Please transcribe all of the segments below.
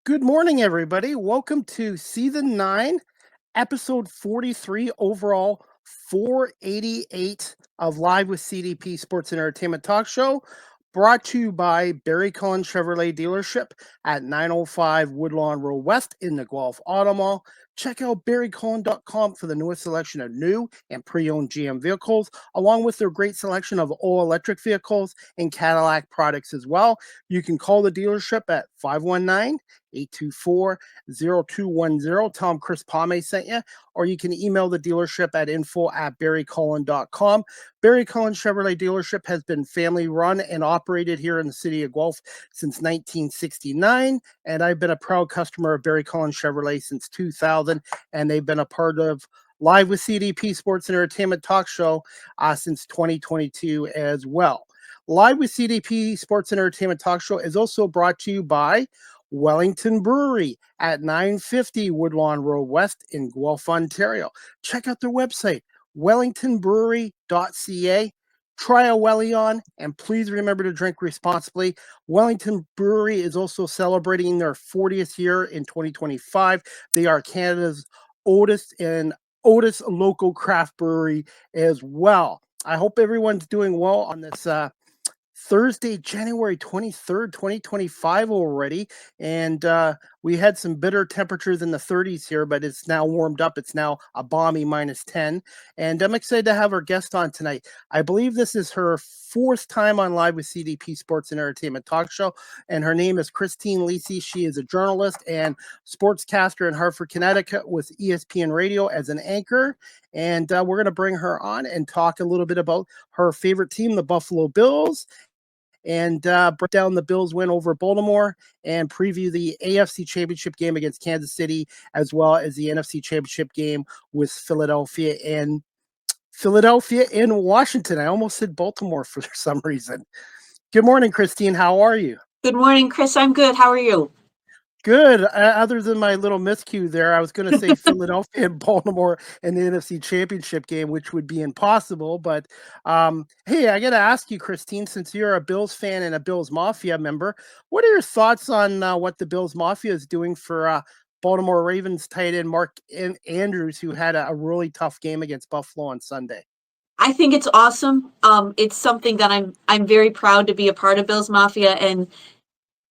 Good morning, everybody. Welcome to Season 9, Episode 43, overall 488 of Live with CDP Sports and Entertainment Talk Show, brought to you by Barry Cullen Chevrolet Dealership at 905 Woodlawn Road West in the Guelph Auto Mall. Check out barrycullen.com for the newest selection of new and pre-owned GM vehicles, along with their great selection of all-electric vehicles and Cadillac products as well. You can call the dealership at 519-824-0210. Tell them Chris Pomay sent you, or you can email the dealership at info@barrycullen.com. Barry Cullen Chevrolet Dealership has been family run and operated here in the city of Guelph since 1969, and I've been a proud customer of Barry Cullen Chevrolet since 2000, and they've been a part of Live with CDP Sports and Entertainment Talk Show since 2022 as well. Live with CDP Sports and Entertainment Talk Show is also brought to you by Wellington Brewery at 950 Woodlawn Road West in Guelph, Ontario. Check out their website, wellingtonbrewery.ca. Try a Welly on, and please remember to drink responsibly. Wellington Brewery is also celebrating their 40th year in 2025. They are Canada's oldest local craft brewery as well. I hope everyone's doing well on this Thursday, January 23rd, 2025 already. And we had some bitter temperatures in the 30s here, but it's now warmed up. It's now a balmy -10. And I'm excited to have our guest on tonight. I believe this is her fourth time on Live with CDP Sports and Entertainment Talk Show. And her name is Christine Lisi. She is a journalist and sportscaster in Hartford, Connecticut with ESPN Radio as an anchor. And we're going to bring her on and talk a little bit about her favorite team, the Buffalo Bills, and break down the Bills' win over Baltimore and preview the AFC Championship game against Kansas City, as well as the NFC Championship game with Philadelphia and Washington. I almost said Baltimore for some reason. Good morning, Christine. How are you? Good morning, Chris. I'm good. How are you? Good. Other than my little miscue there, I was going to say Philadelphia and Baltimore in the NFC Championship game, which would be impossible. But hey, I got to ask you, Christine, since you're a Bills fan and a Bills Mafia member, what are your thoughts on what the Bills Mafia is doing for Baltimore Ravens tight end Mark Andrews, who had a really tough game against Buffalo on Sunday? I think it's awesome. It's something that I'm very proud to be a part of Bills Mafia, and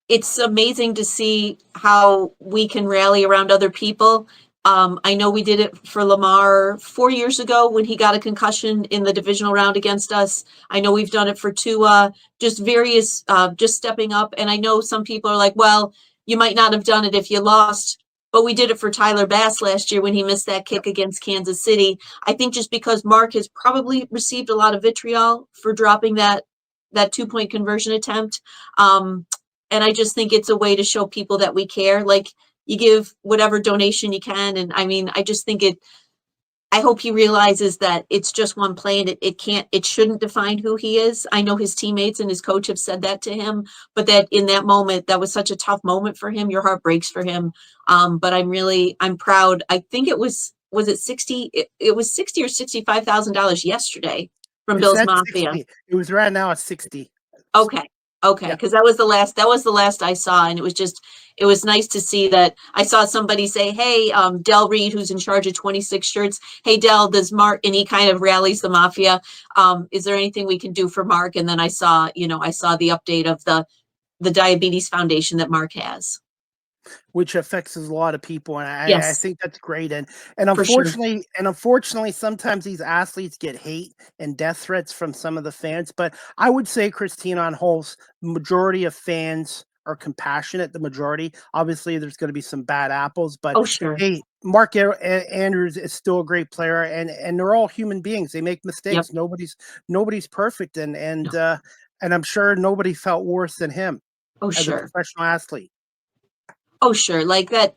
it's amazing to see how we can rally around other people. I know we did it for Lamar 4 years ago when he got a concussion in the divisional round against us. I know we've done it for Tua, just stepping up. And I know some people are like, well, you might not have done it if you lost, but we did it for Tyler Bass last year when he missed that kick against Kansas City. I think just because Mark has probably received a lot of vitriol for dropping that 2-point conversion attempt. And I just think it's a way to show people that we care. Like, you give whatever donation you can. And I mean, I just think I hope he realizes that it's just one play and it shouldn't define who he is. I know his teammates and his coach have said that to him, but that in that moment, that was such a tough moment for him. Your heart breaks for him. But I'm proud. I think it was it 60? It was $60,000 or $65,000 yesterday from Bills Mafia. 60. It was right now at 60. Okay, because that was the last I saw, and it was nice to see that. I saw somebody say, hey, Del Reed, who's in charge of 26 shirts, hey, Del, does Mark, and he kind of rallies the Mafia, is there anything we can do for Mark? And then I saw the update of the Diabetes Foundation that Mark has, which affects a lot of people, and yes. I think that's great. And unfortunately, sometimes these athletes get hate and death threats from some of the fans. But I would say, Christine, on whole, majority of fans are compassionate. The majority, obviously, there's going to be some bad apples, but sure. Hey, Mark Andrews is still a great player, and they're all human beings. They make mistakes. Yep. Nobody's perfect, and I'm sure nobody felt worse than him as a professional athlete. Oh, sure. Like that,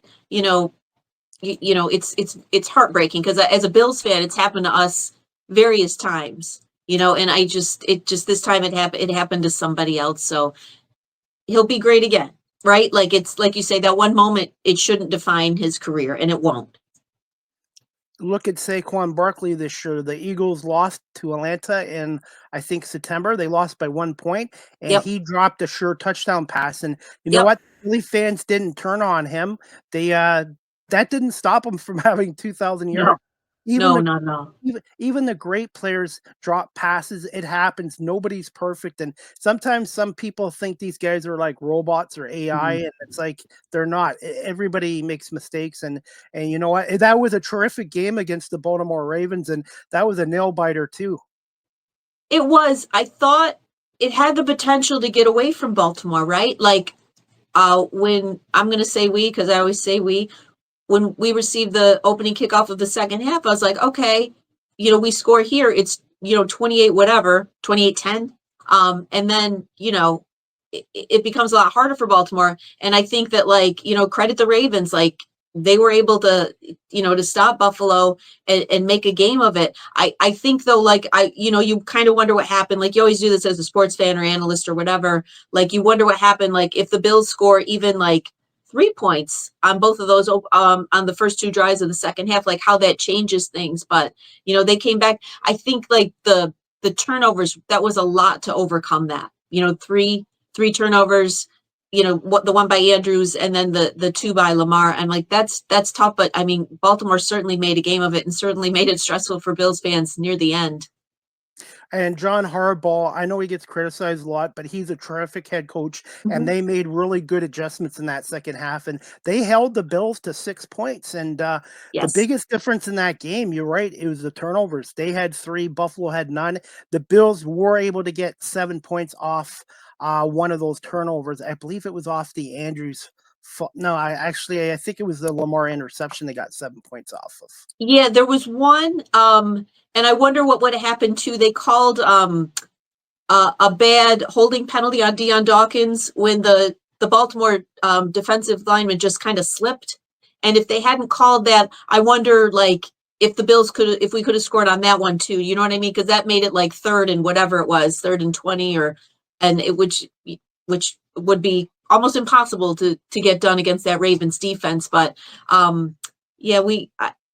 it's heartbreaking because as a Bills fan, it's happened to us various times, and this time it happened to somebody else. So he'll be great again, right? Like it's like you say, that one moment, it shouldn't define his career, and it won't. Look at Saquon Barkley this year. The Eagles lost to Atlanta in, I think, September. They lost by 1 point, and Yep. he dropped a sure touchdown pass. And you know Yep. what? Philly fans didn't turn on him. They that didn't stop him from having 2,000 No, yards. Even no, the no, no. even the great players drop passes. It happens. Nobody's perfect, and sometimes some people think these guys are like robots or AI, Mhm. and it's like they're not. Everybody makes mistakes, and you know what? That was a terrific game against the Baltimore Ravens, and that was a nail biter too. It was. I thought it had the potential to get away from Baltimore, right? Like, when I'm going to say we, because I always say we, when we received the opening kickoff of the second half, I was like, okay, we score here. It's, 28, whatever, 28-10. And then, it becomes a lot harder for Baltimore. And I think that, like, credit the Ravens, like they were able to, to stop Buffalo and make a game of it. I think though, like you kind of wonder what happened. Like you always do this as a sports fan or analyst or whatever. Like you wonder what happened. Like if the Bills score even like 3 points on both of those on the first two drives of the second half, like how that changes things. But they came back. I think like the turnovers, that was a lot to overcome that. Three turnovers, what the one by Andrews and then the two by Lamar. I'm like, that's tough. But I mean, Baltimore certainly made a game of it and certainly made it stressful for Bills fans near the end. And John Harbaugh, I know he gets criticized a lot, but he's a terrific head coach, and Mhm. they made really good adjustments in that second half, and they held the Bills to 6 points. And the Yes. biggest difference in that game, you're right, it was the turnovers. They had three, Buffalo had none. The Bills were able to get 7 points off one of those turnovers. I believe it was off the Andrews. No, I think it was the Lamar interception they got 7 points off of. Yeah, there was one, and I wonder what would have happened too. They called a bad holding penalty on Deion Dawkins when the Baltimore defensive lineman just kind of slipped. And if they hadn't called that, I wonder like if we could have scored on that one too. You know what I mean? Because that made it like third and whatever it was, 3rd and 20, and it which would be almost impossible to get done against that Ravens defense. But yeah,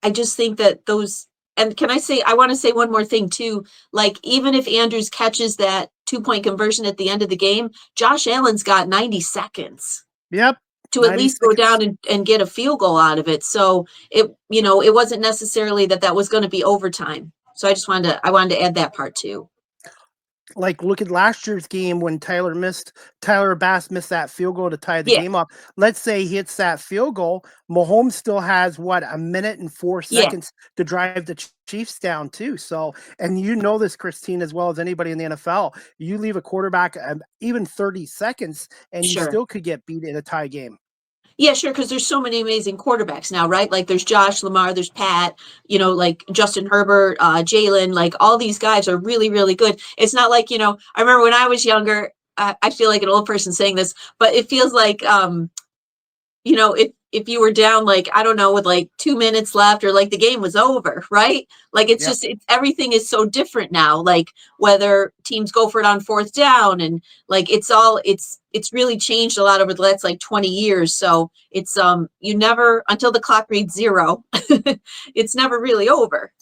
I just think that those. And can I want to say one more thing too. Like, even if Andrews catches that 2 point conversion at the end of the game, Josh Allen's got 90 seconds Yep, to at 90 least go seconds. down and get a field goal out of it. So it wasn't necessarily that was going to be overtime. So I wanted to add that part too. Like, look at last year's game when Tyler Bass missed that field goal to tie the Yeah. game up. Let's say he hits that field goal. Mahomes still has what, a minute and four Yeah. seconds to drive the Chiefs down too. So, and you know this, Christine, as well as anybody in the NFL. You leave a quarterback even 30 seconds, and you Sure. still could get beat in a tie game. Yeah, sure, because there's so many amazing quarterbacks now, right? Like there's Josh Lamar, there's Pat, like Justin Herbert, Jalen, like all these guys are really, really good. It's not like, I remember when I was younger, I feel like an old person saying this, but it feels like if you were down, like, I don't know, with like 2 minutes left, or like the game was over, right? Like Yep. everything is so different now. Like whether teams go for it on fourth down, and like it's really changed a lot over the last like 20 years. So it's you never, until the clock reads zero, it's never really over.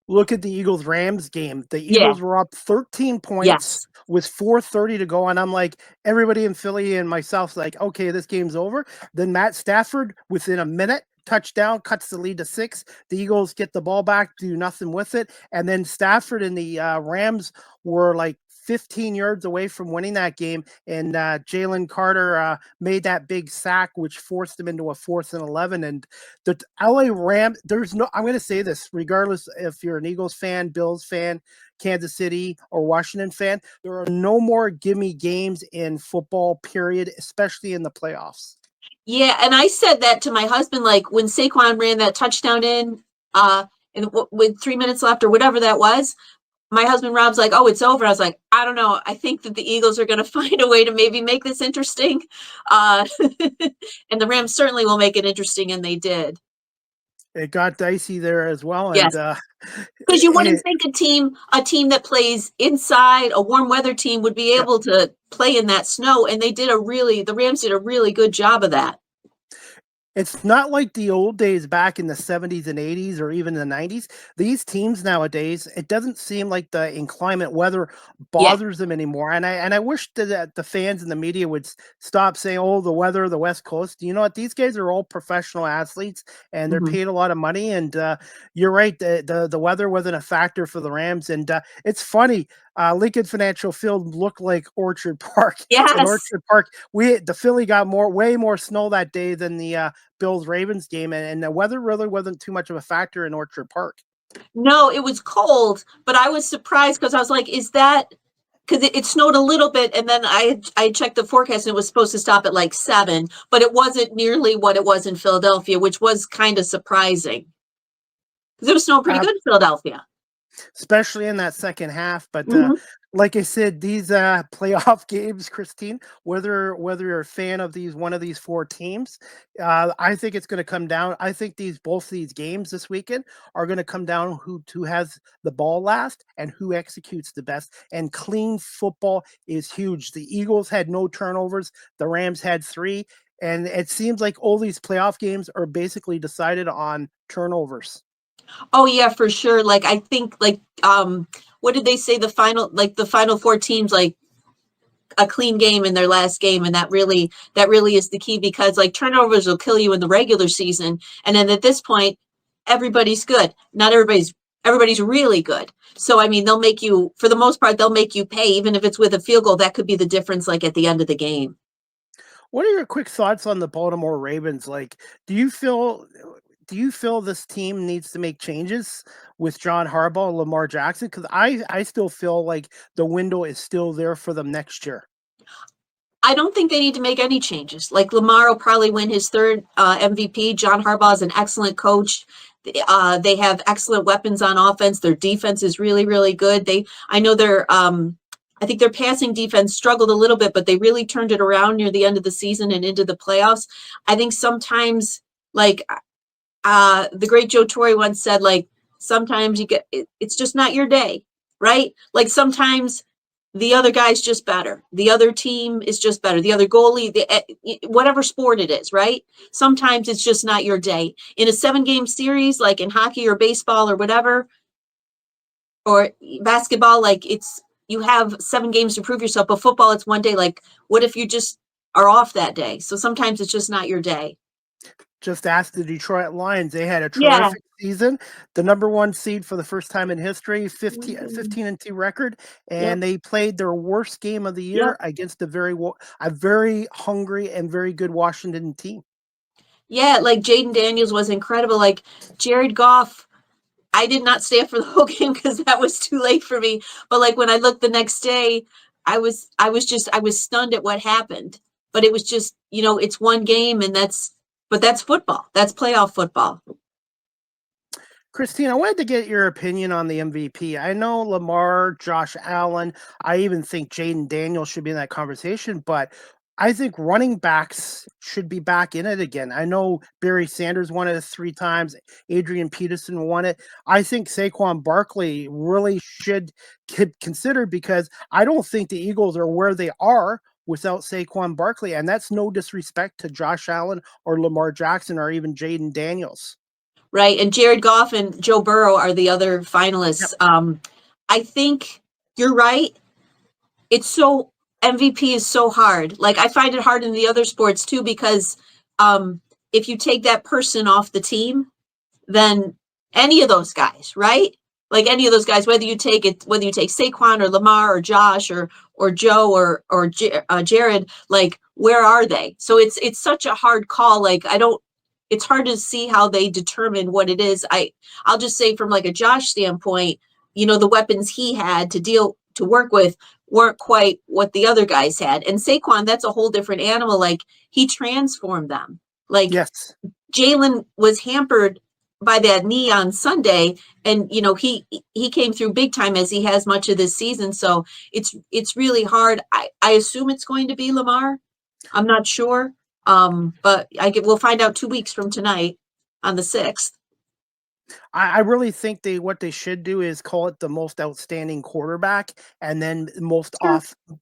Look at the Eagles-Rams game. The Yeah. Eagles were up 13 points Yes. with 4:30 to go, and I'm like, everybody in Philly and myself's like, okay, this game's over. Then Matt Stafford, within a minute, touchdown, cuts the lead to 6. The Eagles get the ball back, do nothing with it, and then Stafford and the Rams were like 15 yards away from winning that game, and Jalen Carter made that big sack, which forced them into a 4th and 11. And the LA Rams, there's no, I'm going to say this, regardless if you're an Eagles fan, Bills fan, Kansas City, or Washington fan, there are no more gimme games in football, period, especially in the playoffs. Yeah, and I said that to my husband, like when Saquon ran that touchdown in, and with 3 minutes left or whatever that was. My husband Rob's like, "Oh, it's over." I was like, "I don't know. I think that the Eagles are going to find a way to maybe make this interesting, uh, and the Rams certainly will make it interesting," and they did. It got dicey there as well, and Yes. Because you wouldn't it, think a team that plays inside, a warm weather team, would be yeah. able to play in that snow, and the Rams did a really good job of that. It's not like the old days back in the 70s and 80s or even the 90s. These teams nowadays, it doesn't seem like the inclement weather Yeah. bothers them anymore. And I wish that the fans and the media would stop saying, "Oh, the weather, the West Coast." You know what? These guys are all professional athletes, and they're Mhm. paid a lot of money. And you're right, the weather wasn't a factor for the Rams. And it's funny. Lincoln Financial Field looked like Orchard Park. In Yes. Orchard Park, the Philly got way more snow that day than the Bills Ravens game, and the weather really wasn't too much of a factor in Orchard Park. No, it was cold, but I was surprised because I was like, "Is that?" Because it snowed a little bit, and then I checked the forecast, and it was supposed to stop at like 7, but it wasn't nearly what it was in Philadelphia, which was kind of surprising because it was snowing pretty Uh, good in Philadelphia. Especially in that second half. But Hmm. like I said, these playoff games, Christine, whether you're a fan of these one of these four teams, I think it's going to come down. I think these both these games this weekend are going to come down who has the ball last and who executes the best. And clean football is huge. The Eagles had no turnovers. The Rams had three. And it seems like all these playoff games are basically decided on turnovers. Oh yeah, for sure. Like I think what did they say the final four teams like a clean game in their last game, and that really is the key because like turnovers will kill you in the regular season, and then at this point everybody's good. Not everybody's really good. So I mean, they'll make you for the most part they'll make you pay even if it's with a field goal. That could be the difference like at the end of the game. What are your quick thoughts on the Baltimore Ravens? Like, do you feel do you feel this team needs to make changes with John Harbaugh and Lamar Jackson? Because I still feel like the window is still there for them next year. I don't think they need to make any changes. Like Lamar will probably win his third MVP. John Harbaugh is an excellent coach. They have excellent weapons on offense. Their defense is really, really good. I know I think their passing defense struggled a little bit, but they really turned it around near the end of the season and into the playoffs. I think sometimes, like the great Joe Torre once said, like sometimes it's just not your day, right? Like sometimes the other guy's just better. The other team is just better. The other goalie, whatever sport it is, right? Sometimes it's just not your day. In a 7-game series, like in hockey or baseball or whatever, or basketball, like you have 7 games to prove yourself. But football, it's one day. Like, what if you just are off that day? So sometimes it's just not your day. Just ask the Detroit Lions. They had a Yeah. terrific season, the number one seed for the first time in history, 15, Mhm. 15-2 record, and Yep. they played their worst game of the Yep. year against a very hungry and very good Washington team. Yeah, like Jaden Daniels was incredible. Like Jared Goff, I did not stay up for the whole game because that was too late for me. But like when I looked the next day, I was stunned at what happened. But it was just, it's one game and that's football. That's playoff football. Christine, I wanted to get your opinion on the MVP. I know Lamar, Josh Allen, I even think Jaden Daniels should be in that conversation, but I think running backs should be back in it again. I know Barry Sanders won it 3 times, Adrian Peterson won it. I think Saquon Barkley really should get considered because I don't think the Eagles are where they are without Saquon Barkley. And that's no disrespect to Josh Allen or Lamar Jackson or even Jaden Daniels. Right? And Jared Goff and Joe Burrow are the other finalists. I think you're right. It's so MVP is so hard. Like I find it hard in the other sports too because um if you take that person off the team, then any of those guys, right? Like any of those guys, whether you take Saquon or Lamar or Josh or Joe or Jared, like where are they? So it's such a hard call. Like I don't. It's hard to see how they determine what it is. I'll just say from like a Josh standpoint, the weapons he had to work with weren't quite what the other guys had. And Saquon, that's a whole different animal. Like he transformed them. Like Yes. Jalen was hampered by that knee on Sunday, and he came through big time as he has much of this season. So it's really hard. I assume it's going to be Lamar. I'm not sure, but we'll find out 2 weeks from tonight on the 6th. I really think what they should do is call it the most outstanding quarterback and then Sure.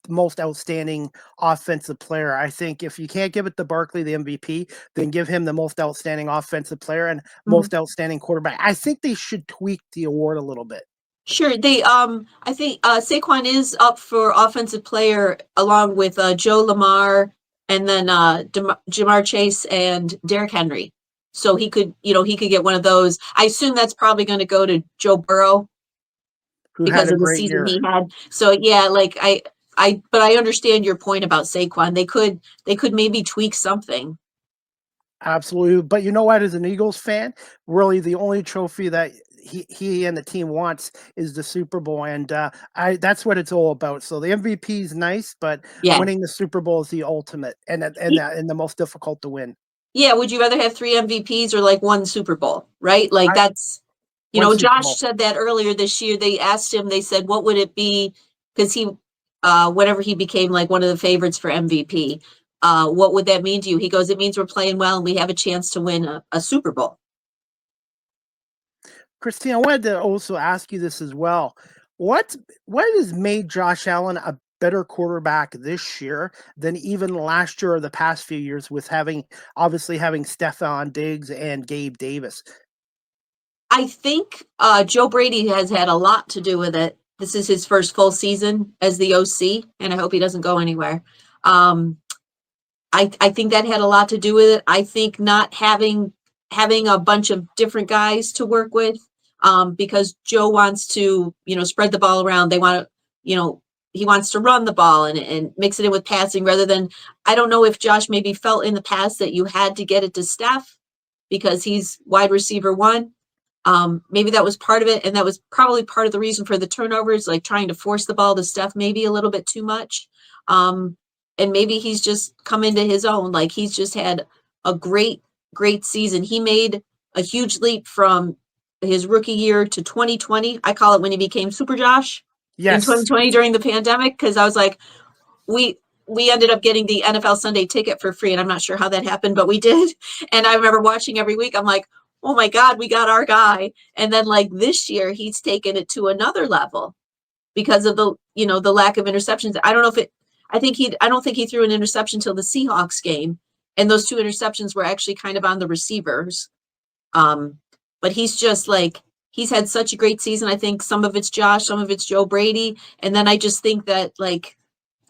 most outstanding offensive player. I think if you can't give it to Barkley the MVP, then give him the most outstanding offensive player and Mhm. most outstanding quarterback. I think they should tweak the award a little bit. Sure. I think Saquon is up for offensive player along with Joe Lamar and then Jamar Chase and Derrick Henry. So he could get one of those. I assume that's probably going to go to Joe Burrow Who had because a of the great season year. he had. So yeah, but I understand your point about Saquon. They could maybe tweak something. Absolutely. But you know what? As an Eagles fan, really the only trophy that he and the team wants is the Super Bowl, and I that's what it's all about. So the MVP is nice, but Yeah. winning the Super Bowl is the ultimate and the most difficult to win. Yeah, would you rather have 3 MVPs or like 1 Super Bowl, right? Like I that's One Super Josh Bowl. said that earlier this year. They asked him, they said, what would it be? Because whenever he became like one of the favorites for MVP, what would that mean to you? He goes, it means we're playing well and we have a chance to win a Super Bowl. Christine, I wanted to also ask you this as well. What what has made Josh Allen a better quarterback this year than even last year or the past few years with having Stephon Diggs and Gabe Davis? I think Joe Brady has had a lot to do with it. This is his first full season as the OC, and I hope he doesn't go anywhere. Um, I think that had a lot to do with it. I think not having a bunch of different guys to work with, because Joe wants to, spread the ball around. They want to, he wants to run the ball and mix it in with passing rather than I don't know if Josh maybe felt in the past that you had to get it to Steph because he's wide receiver one. Maybe that was part of it, and that was probably part of the reason for the turnovers, like trying to force the ball to Steph maybe a little bit too much. Um, and maybe he's just come into his own. Like he's just had a great season. He made a huge leap from his rookie year to 2020. I call it when he became Super Josh in Yes. 2020 during the pandemic, because I was like, we we ended up getting the NFL Sunday ticket for free, and I'm not sure how that happened, but we did. And I remember watching every week. I'm like, oh my God, we got our guy. And then like this year, he's taken it to another level because of the lack of interceptions. I don't know if it. I don't think he threw an interception till the Seahawks game, and those 2 interceptions were actually kind of on the receivers. Um, but he's just like he's had such a great season. I think some of it's Josh, some of it's Joe Brady, and then I just think that like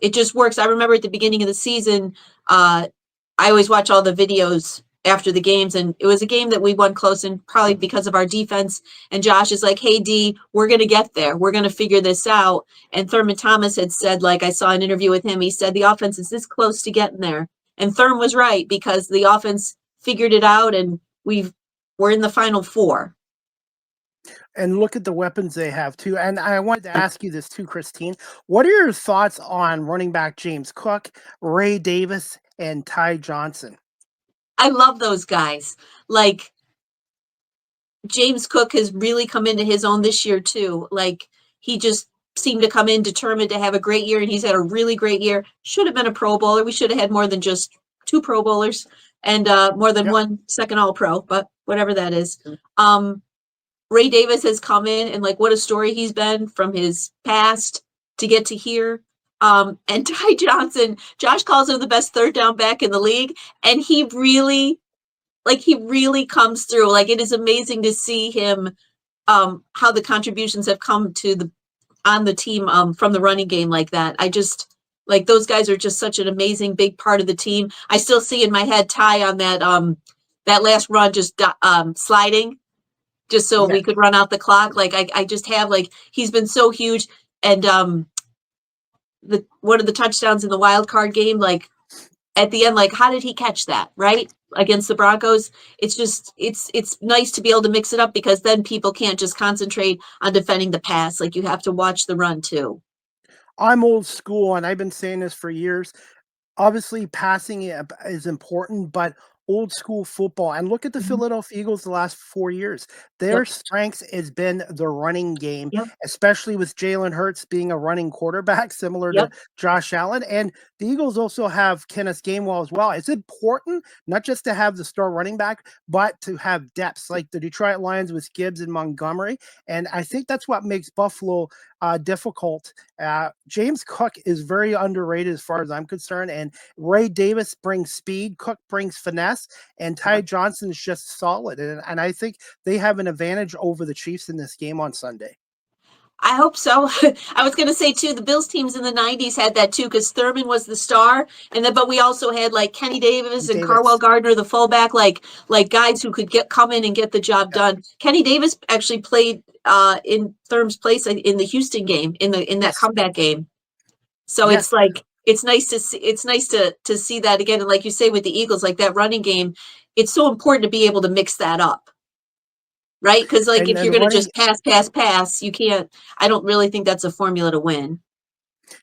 it just works. I remember at the beginning of the season, I always watch all the videos after the games, and it was a game that we won close, and probably because of our defense. And Josh is like, "Hey D, we're gonna get there. We're gonna figure this out." And Thurman Thomas had said, like I saw an interview with him. He said the offense is this close to getting there, and Thurman was right because the offense figured it out, and we're in the final four. And look at the weapons they have too. And I wanted to ask you this too, Christine. What are your thoughts on running back James Cook, Ray Davis, and Ty Johnson? I love those guys. Like James Cook has really come into his own this year too. Like he just seemed to come in determined to have a great year, and he's had a really great year. Should have been a Pro Bowler. We should have had more than just 2 Pro Bowlers and more than Yep. one second All Pro, but whatever that is. Um, Ray Davis has come in, and like what a story he's been from his past to get to here. And Ty Johnson, Josh calls him the best third down back in the league, and he really comes through. Like it is amazing to see him how the contributions have come to the on the team from the running game like that. I just like those guys are just such an amazing big part of the team. I still see in my head Ty on that last run just sliding just so we Yes. could run out the clock. Like I just have like he's been so huge, and the one of the touchdowns in the wild card game, like at the end, like how did he catch that right against the Broncos? It's just it's nice to be able to mix it up because then people can't just concentrate on defending the pass. Like you have to watch the run too. I'm old school, and I've been saying this for years. Obviously, passing is important, but old school football. And look at the Mhm. Philadelphia Eagles the last 4 years. Their Yep. strength has been the running game, Yep. especially with Jalen Hurts being a running quarterback, similar to Yep. Josh Allen. And the Eagles also have Kenneth Gainwell as well. It's important not just to have the star running back, but to have depths like the Detroit Lions with Gibbs and Montgomery. And I think that's what makes Buffalo difficult. James Cook is very underrated as far as I'm concerned. And Ray Davis brings speed, Cook brings finesse, and Ty Yep. Johnson is just solid. And I think they have an advantage over the Chiefs in this game on Sunday. I hope so. I was going to say too, the Bills teams in the '90s had that too, because Thurman was the star, and then but we also had like Kenny Davis and Carwell Davis. Gardner, the fullback, like guys who could come in and get the job Yep. done. Kenny Davis actually played in Thurman's place in the Houston game in that Yes. comeback game. So Yes. it's like it's nice to see to see that again, and like you say with the Eagles, like that running game, it's so important to be able to mix that up. Right? Because like And if you're then going to running just pass, you can't. I don't really think that's a formula to win.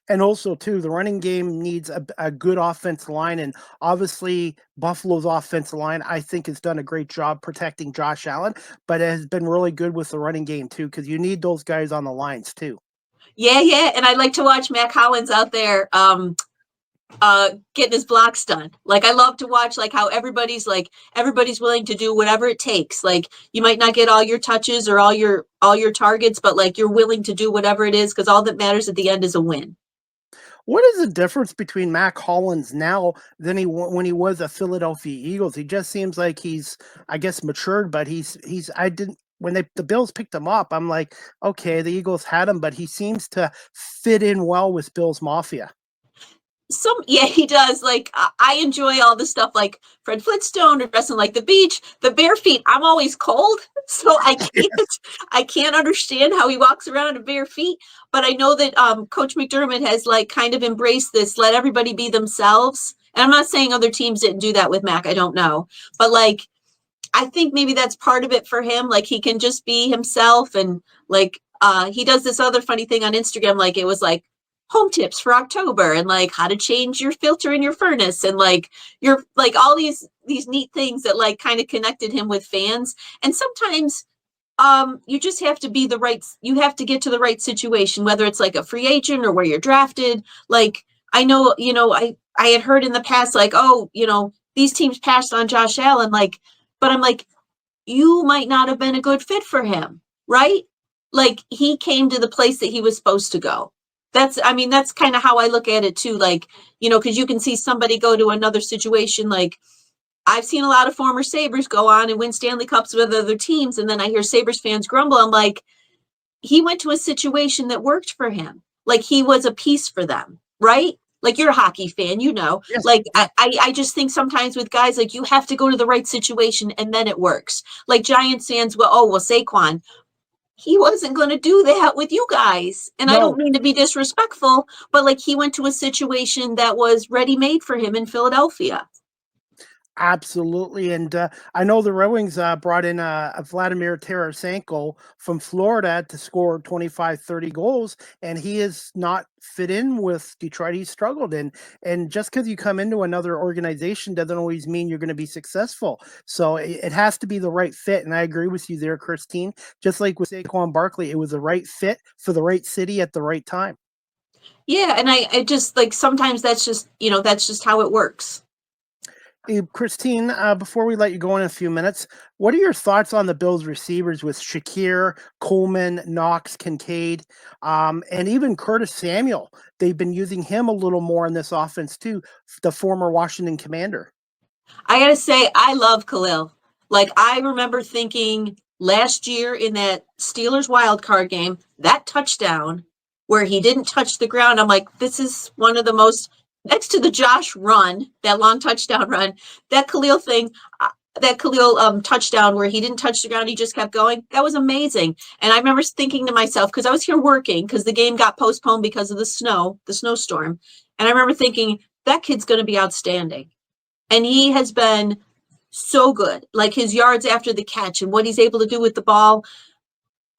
And also, too, the running game needs a good offensive line. And obviously, Buffalo's offensive line, I think, has done a great job protecting Josh Allen, but it has been really good with the running game, too, because you need those guys on the lines, too. Yeah, yeah, and I like to watch Mac Hollins out there getting his blocks done. Like I love to watch like how everybody's willing to do whatever it takes. Like you might not get all your touches or all your targets, but like you're willing to do whatever it is because all that matters at the end is a win. What is the difference between Mac Hollins now than when he was a Philadelphia Eagles? He just seems like he's, I guess, matured, but he's. I didn't when the Bills picked him up. I'm like, okay, the Eagles had him, but he seems to fit in well with Bills Mafia. Yeah, he does. Like I enjoy all the stuff like Fred Flintstone or dressing like the beach, the bare feet. I'm always cold, so I can't understand how he walks around in bare feet. But I know that Coach McDermott has like kind of embraced this, let everybody be themselves. And I'm not saying other teams didn't do that with Mac. I don't know, but like I think maybe that's part of it for him. Like he can just be himself and like he does this other funny thing on Instagram. Like it was like home tips for October and like how to change your filter in your furnace and like you're like all these neat things that like kind of connected him with fans. And sometimes you just have to be the right you have to get to the right situation, whether it's like a free agent or where you're drafted. Like I know, I had heard in the past like, oh, these teams passed on Josh Allen, like, but I'm like, you might not have been a good fit for him, right? Like he came to the place that he was supposed to go. I mean, that's kind of how I look at it too. Like, because you can see somebody go to another situation. Like I've seen a lot of former Sabres go on and win Stanley Cups with other teams. And then I hear Sabres fans grumble. I'm like, he went to a situation that worked for him. Like he was a piece for them, right? Like you're a hockey fan, Yes. like Yeah. I just think sometimes with guys, like you have to go to the right situation and then it works. Like Giants fans, well, Saquon, he wasn't going to do that with you guys. And I don't No. mean to be disrespectful, but like he went to a situation that was ready made for him in Philadelphia. Absolutely, and I know the Red Wings brought in a Vladimir Tarasenko from Florida to score 25, 30 goals, and he is not fit in with Detroit. He struggled, and just because you come into another organization doesn't always mean you're going to be successful. So it has to be the right fit, and I agree with you there, Christine. Just like with Saquon Barkley, it was the right fit for the right city at the right time. Yeah. And I just like sometimes that's just how it works. Hey, Christine, before we let you go in a few minutes, what are your thoughts on the Bills receivers with Shakir, Coleman, Knox, Kincaid, and even Curtis Samuel? They've been using him a little more in this offense too, the former Washington Commander. I gotta say, I love Khalil. Like I remember thinking last year in that Steelers wild card game, that touchdown where he didn't touch the ground. I'm like, this is one of the most next to the Josh run, that long touchdown run, that Khalil thing, that Khalil touchdown where he didn't touch the ground, he just kept going. That was amazing. And I remember thinking to myself, because I was here working, because the game got postponed because of the snowstorm. And I remember thinking, that kid's gonna be outstanding. And he has been so good. Like his yards after the catch and what he's able to do with the ball.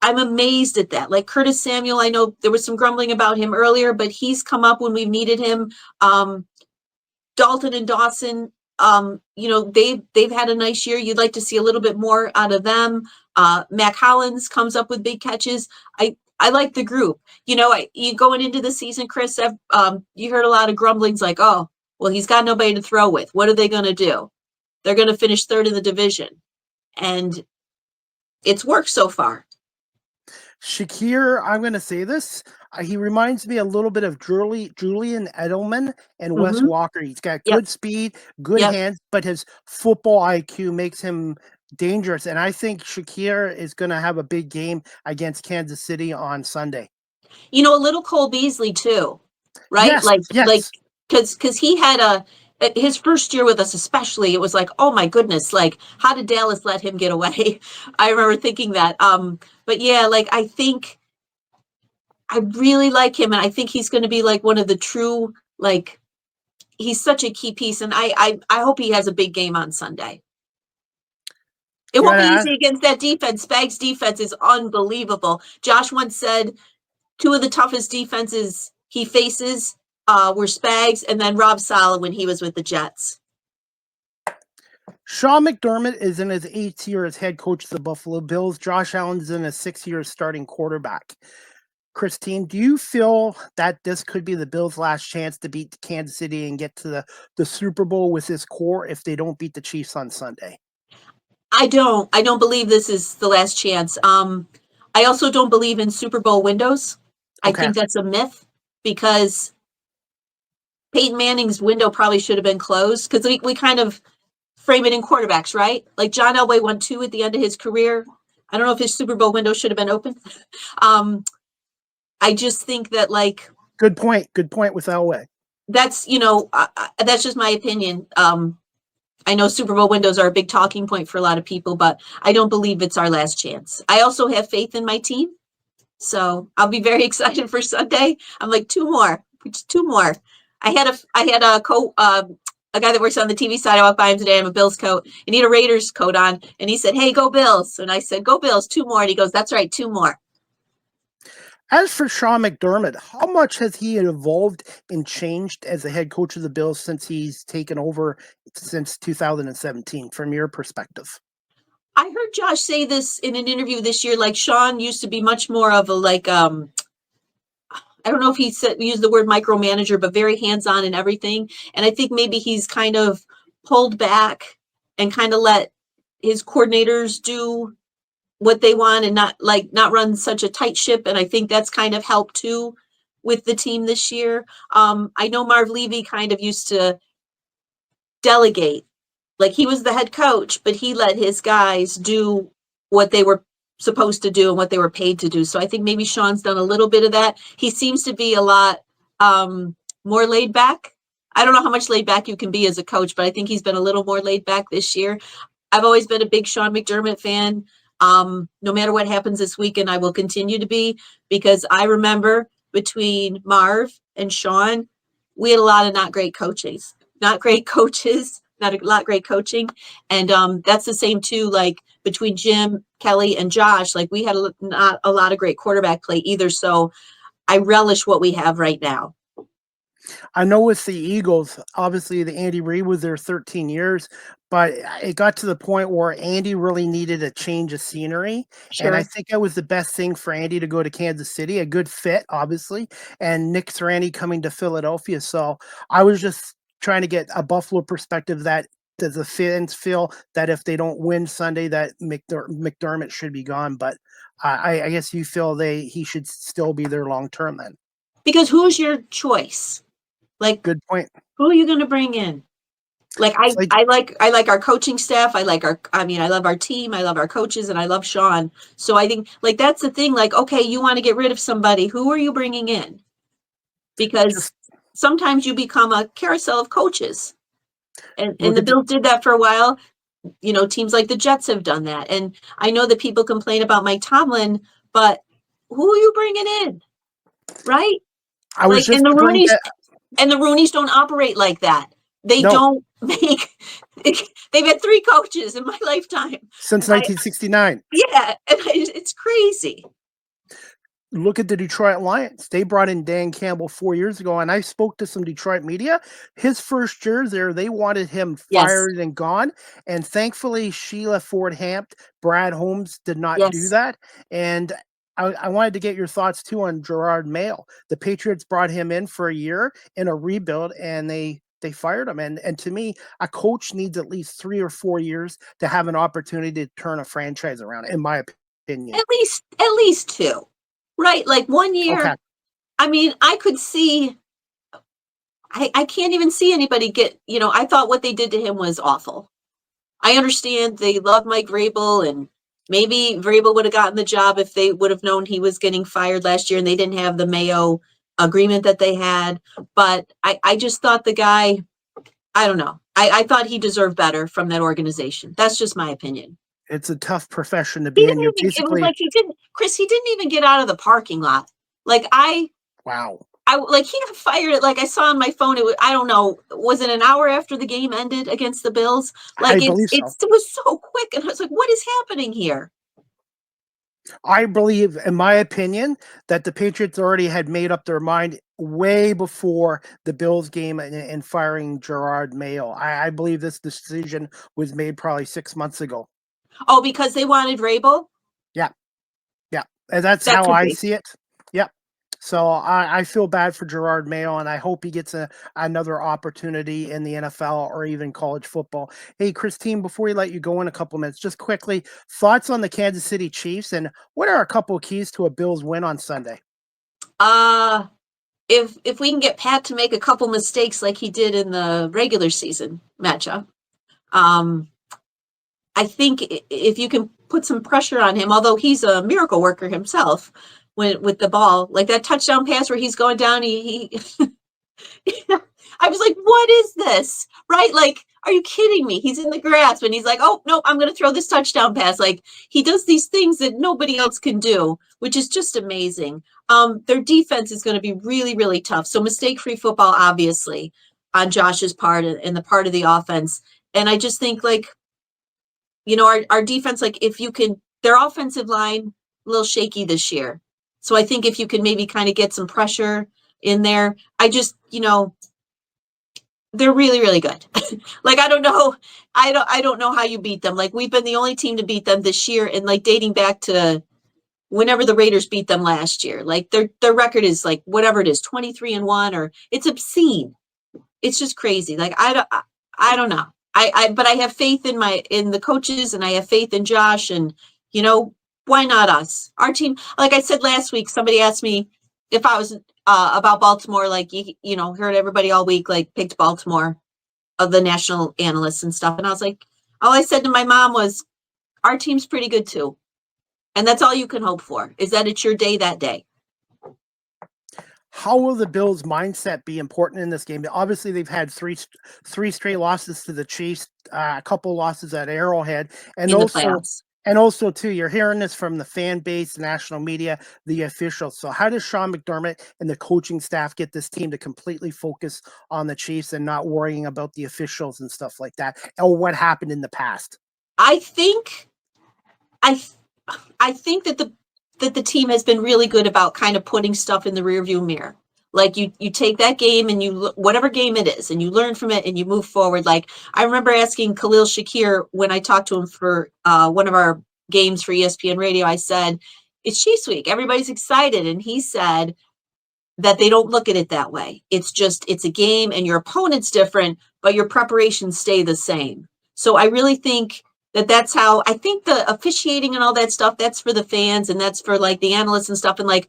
I'm amazed at that. Like Curtis Samuel, I know there was some grumbling about him earlier, but he's come up when we've needed him. Dalton and Dawson, they've had a nice year. You'd like to see a little bit more out of them. Mac Hollins comes up with big catches. I like the group. You going into the season, Chris, you heard a lot of grumblings like, oh, well, he's got nobody to throw with. What are they going to do? They're going to finish third in the division. And it's worked so far. Shakir, I'm going to say this. He reminds me a little bit of Julian Edelman and Wes Mm-hmm. Walker. He's got Yep. good speed, good Yep. hands, but his football IQ makes him dangerous. And I think Shakir is going to have a big game against Kansas City on Sunday. A little Cole Beasley too, right? Yes. Because he had his first year with us, especially, it was like, oh my goodness, like how did Dallas let him get away? I remember thinking that. But yeah, like I think I really like him, and I think he's going to be like one of the true, like he's such a key piece, and I hope he has a big game on Sunday. It won't be easy against that defense. Spags' defense is unbelievable. Josh once said two of the toughest defenses he faces were Spags and then Rob Saleh when he was with the Jets. Sean McDermott is in his 8th year as head coach of the Buffalo Bills. Josh Allen's in his 6th year as starting quarterback. Christine, do you feel that this could be the Bills' last chance to beat Kansas City and get to the Super Bowl with this core if they don't beat the Chiefs on Sunday? I don't believe this is the last chance. I also don't believe in Super Bowl windows. I think that's a myth because Peyton Manning's window probably should have been closed because we kind of frame it in quarterbacks, right? Like John Elway won 2 at the end of his career. I don't know if his Super Bowl window should have been open. I just think that like good point with Elway. That's that's just my opinion. I know Super Bowl windows are a big talking point for a lot of people, but I don't believe it's our last chance. I also have faith in my team, so I'll be very excited for Sunday. I'm like 2 more. I had a guy that works on the TV side. I walked by him today. I'm a Bills coat, and he had a Raiders coat on, and he said, "Hey, go Bills!" And I said, "Go Bills!" 2 more, and he goes, "That's right, 2 more." As for Sean McDermott, how much has he evolved and changed as a head coach of the Bills since he's taken over since 2017, from your perspective? I heard Josh say this in an interview this year. Like Sean used to be much more of a I don't know if he used the word micromanager, but very hands-on in everything. And I think maybe he's kind of pulled back and kind of let his coordinators do what they want and not run such a tight ship. And I think that's kind of helped too with the team this year. I know Marv Levy kind of used to delegate. Like he was the head coach, but he let his guys do what they were supposed to do and what they were paid to do. So I think maybe Sean's done a little bit of that. He seems to be a lot more laid back. I don't know how much laid back you can be as a coach, but I think he's been a little more laid back this year. I've always been a big Sean McDermott fan. No matter what happens this weekend, I will continue to be, because I remember between Marv and Sean, we had a lot of not great coaches, not a lot great coaching. And that's the same too, like between Jim, Kelly, and Josh, like we had not a lot of great quarterback play either. So I relish what we have right now. I know with the Eagles, obviously the Andy Reid was there 13 years, but it got to the point where Andy really needed a change of scenery. Sure. And I think it was the best thing for Andy to go to Kansas City, a good fit, obviously, and Nick Sirianni coming to Philadelphia. So I was just trying to get a Buffalo perspective that does the fans feel that if they don't win Sunday, that McDermott should be gone. But I guess you feel he should still be there long term then. Because who's your choice? Like, good point. Who are you going to bring in? Like I like our coaching staff. I love our team. I love our coaches, and I love Sean. So I think like that's the thing. Like, okay, you want to get rid of somebody. Who are you bringing in? Because sometimes you become a carousel of coaches, and the Bills did that for a while. Teams like the Jets have done that. And I know that people complain about Mike Tomlin, but who are you bringing in? Right? I was just and the Rooneys don't operate like that. They don't make. They've had 3 coaches in my lifetime since 1969. Yeah, and it's crazy. look at the Detroit Lions. They brought in Dan Campbell 4 years ago, and I spoke to some Detroit media. His first year there, they wanted him Yes, fired and gone, and thankfully, Sheila Ford Hamp, Brad Holmes did not do yes. that, and I wanted to get your thoughts too on Gerard Mayo. The Patriots brought him in for a year in a rebuild, and they fired him, and to me, a coach needs at least 3 or 4 years to have an opportunity to turn a franchise around, in my opinion. At least two, right? Like 1 year. Okay. I mean, I could see. I can't even see anybody get. I thought what they did to him was awful. I understand they love Mike Vrabel, and maybe Vrabel would have gotten the job if they would have known he was getting fired last year and they didn't have the Mayo agreement that they had. But I just thought the guy, I don't know. I thought he deserved better from that organization. That's just my opinion. It's a tough profession to He be in. didn't You're even, it was basically like Chris, he didn't even get out of the parking lot. Like wow. like he got fired. Like I saw on my phone, I don't know, was it an hour after the game ended against the Bills? I Like believe so. it was so quick. And I was like, what is happening here? I believe, in my opinion, that the Patriots already had made up their mind way before the Bills game and firing Gerard Mayo. I believe this decision was made probably 6 months ago. Oh, because they wanted Vrabel? Yeah, yeah, and that's That how could I be. see it. Yeah. So I feel bad for Gerard Mayo, and I hope he gets another opportunity in the NFL or even college football. Hey, Christine, before we let you go in a couple minutes, just quickly, thoughts on the Kansas City Chiefs, and what are a couple of keys to a Bills win on Sunday? Uh if we can get Pat to make a couple mistakes like he did in the regular season matchup, um, I think if you can put some pressure on him, although he's a miracle worker himself, when with the ball, like that touchdown pass where he's going down, he I was like, what is this? Right? Like, are you kidding me? He's in the grass and he's like, oh, no, I'm going to throw this touchdown pass. Like, he does these things that nobody else can do, which is just amazing. Their defense is going to be really, really tough. So, mistake free football, obviously, on Josh's part and the part of the offense. And I just think, like, our defense, like, if you can, their offensive line, a little shaky this year. So, I think if you can maybe kind of get some pressure in there, they're really, really good. Like I don't know how you beat them. Like we've been the only team to beat them this year, and like dating back to whenever the Raiders beat them last year. Like their record is like whatever it is, 23-1, or it's obscene. It's just crazy. Like I don't know. But I have faith in the coaches, and I have faith in Josh, and you know why not us? Our team. Like I said last week, somebody asked me if I was about Baltimore. Like heard everybody all week like picked Baltimore of the national analysts and stuff, and I was like, all I said to my mom was, our team's pretty good too, and that's all you can hope for is that it's your day that day. How will the Bills' mindset be important in this game? Obviously, they've had three straight losses to the Chiefs, a couple losses at Arrowhead, and In the also playoffs. too, you're hearing this from the fan base, national media, the officials. So, how does Sean McDermott and the coaching staff get this team to completely focus on the Chiefs and not worrying about the officials and stuff like that, or what happened in the past? I think I I think that the team has been really good about kind of putting stuff in the rearview mirror. Like you take that game and whatever game it is, and you learn from it and you move forward. Like I remember asking Khalil Shakir when I talked to him for one of our games for ESPN Radio. I said, "It's Chiefs Week. Everybody's excited," and he said that they don't look at it that way. It's a game, and your opponent's different, but your preparations stay the same. So I really think that's how I think the officiating and all that stuff, that's for the fans and that's for like the analysts and stuff. And like,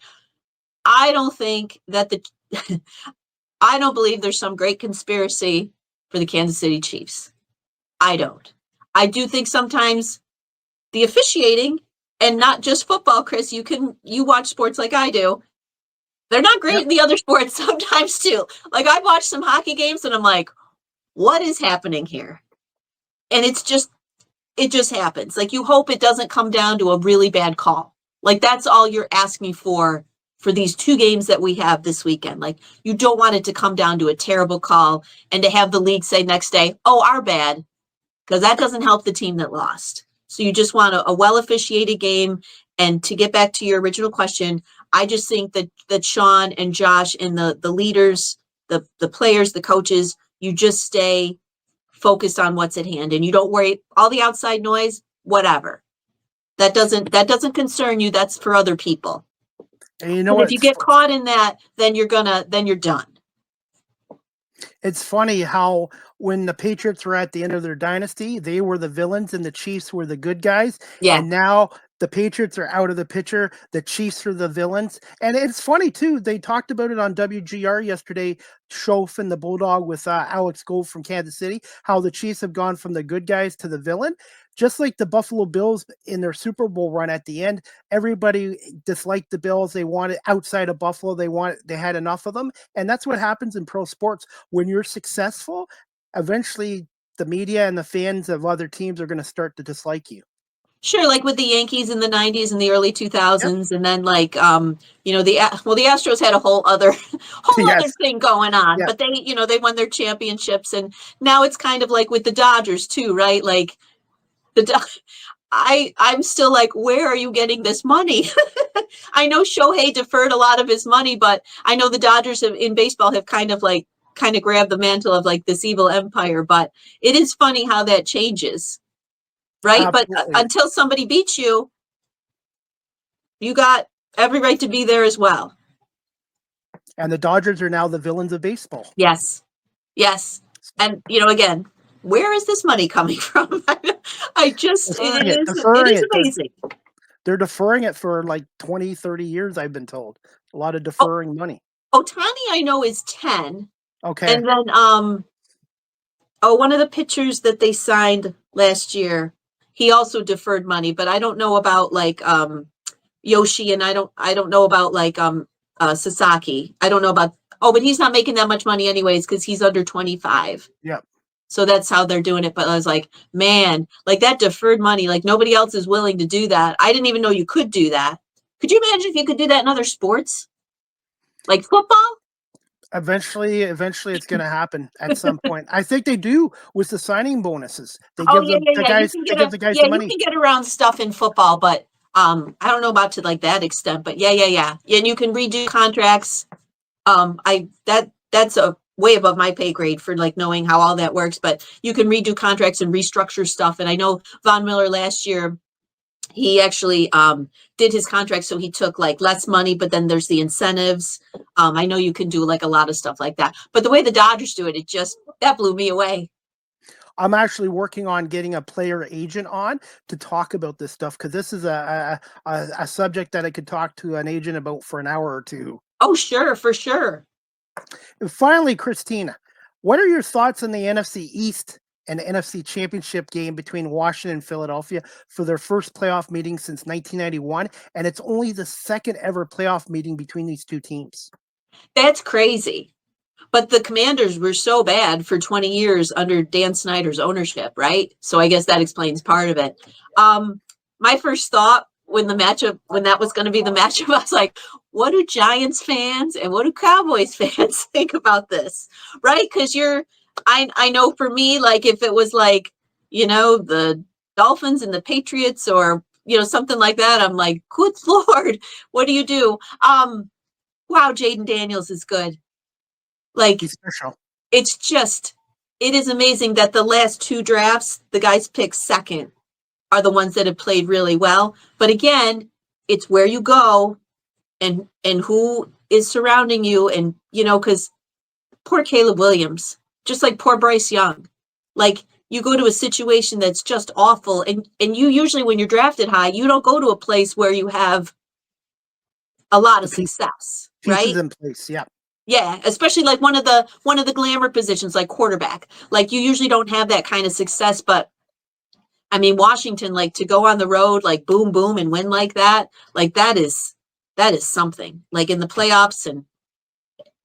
I don't think that I don't believe there's some great conspiracy for the Kansas City Chiefs. I don't. I do think sometimes the officiating, and not just football, Chris, you watch sports like I do. They're not great Yep. in the other sports sometimes too. Like I've watched some hockey games and I'm like, what is happening here? And it just happens. Like you hope it doesn't come down to a really bad call. Like that's all you're asking for these two games that we have this weekend. Like you don't want it to come down to a terrible call and to have the league say next day, "Oh, our bad," because that doesn't help the team that lost. So you just want a well officiated game. And to get back to your original question, I just think that Sean and Josh and the leaders, the players, the coaches, you just stay focused on what's at hand and you don't worry all the outside noise, whatever. That doesn't concern you. That's for other people. And you know And if what? you get caught in that, then you're done. It's funny how when the Patriots were at the end of their dynasty, they were the villains and the Chiefs were the good guys. Yeah. And now the Patriots are out of the picture. The Chiefs are the villains. And it's funny, too. They talked about it on WGR yesterday, Schoaf and the Bulldog with Alex Gold from Kansas City, how the Chiefs have gone from the good guys to the villain. Just like the Buffalo Bills in their Super Bowl run at the end, everybody disliked the Bills. They wanted outside of Buffalo. They had enough of them. And that's what happens in pro sports. When you're successful, eventually the media and the fans of other teams are going to start to dislike you. Sure, like with the Yankees in the 90s and the early 2000s, and then like the Astros had a whole other Yes. thing going on, Yeah. but they won their championships, and now it's kind of like with the Dodgers too, right? Like I'm still like, where are you getting this money? I know Shohei deferred a lot of his money, but I know the Dodgers in baseball have kind of grabbed the mantle of like this evil empire, but it is funny how that changes. Right. Absolutely. But until somebody beats you, you got every right to be there as well. And the Dodgers are now the villains of baseball. Yes. Yes. And, again, where is this money coming from? It is amazing. They're deferring it for like 20, 30 years, I've been told. A lot of deferring money. Ohtani, I know, is 10. Okay. And then, one of the pitchers that they signed last year, he also deferred money, but I don't know about like Yoshi, and I don't know about like Sasaki. I don't know about but he's not making that much money anyways because he's under 25. Yep. So that's how they're doing it. But I was like, man, like that deferred money, like nobody else is willing to do that. I didn't even know you could do that. Could you imagine if you could do that in other sports? Like football? Eventually it's going to happen at some point. I think they do with the signing bonuses. They give the guys the money. You can get around stuff in football, but I don't know about to like that extent. But yeah. And you can redo contracts. That's a way above my pay grade for like knowing how all that works. But you can redo contracts and restructure stuff. And I know Von Miller last year, he actually did his contract, so he took like less money, but then there's the incentives. I know you can do like a lot of stuff like that, but the way the Dodgers do it, that blew me away. I'm actually working on getting a player agent on to talk about this stuff because this is a subject that I could talk to an agent about for an hour or two. Oh, sure, for sure. And finally, Christina, what are your thoughts on the NFC East and the NFC Championship game between Washington and Philadelphia for their first playoff meeting since 1991? And it's only the second ever playoff meeting between these two teams. That's crazy. But the Commanders were so bad for 20 years under Dan Snyder's ownership, right? So I guess that explains part of it. My first thought when that was going to be the matchup, I was like, what do Giants fans and what do Cowboys fans think about this? Right? Because I know for me, like if it was like, the Dolphins and the Patriots or, something like that, I'm like, good Lord, what do you do? Wow, Jaden Daniels is good. Like, He's special. It is amazing that the last two drafts, the guys picked second are the ones that have played really well. But again, it's where you go and who is surrounding you. And, because poor Caleb Williams, just like poor Bryce Young, like you go to a situation that's just awful. And you usually, when you're drafted high, you don't go to a place where you have a lot of success, right? Pieces in place. Yeah. Yeah, especially like one of the glamour positions like quarterback. Like you usually don't have that kind of success, but I mean Washington, like to go on the road, like boom, boom, and win like that is something. Like in the playoffs, and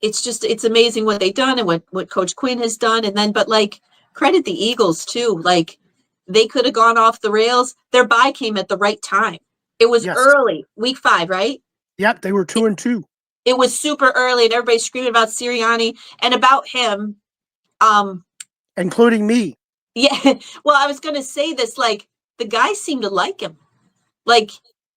it's amazing what they've done and what Coach Quinn has done. And then, but like credit the Eagles too. Like they could have gone off the rails. Their bye came at the right time. It was early, week 5, right? Yep, they were 2-2. It was super early, and everybody's screaming about Sirianni and about him. Including me. Yeah. Well, I was going to say this, like, the guys seem to like him. Like,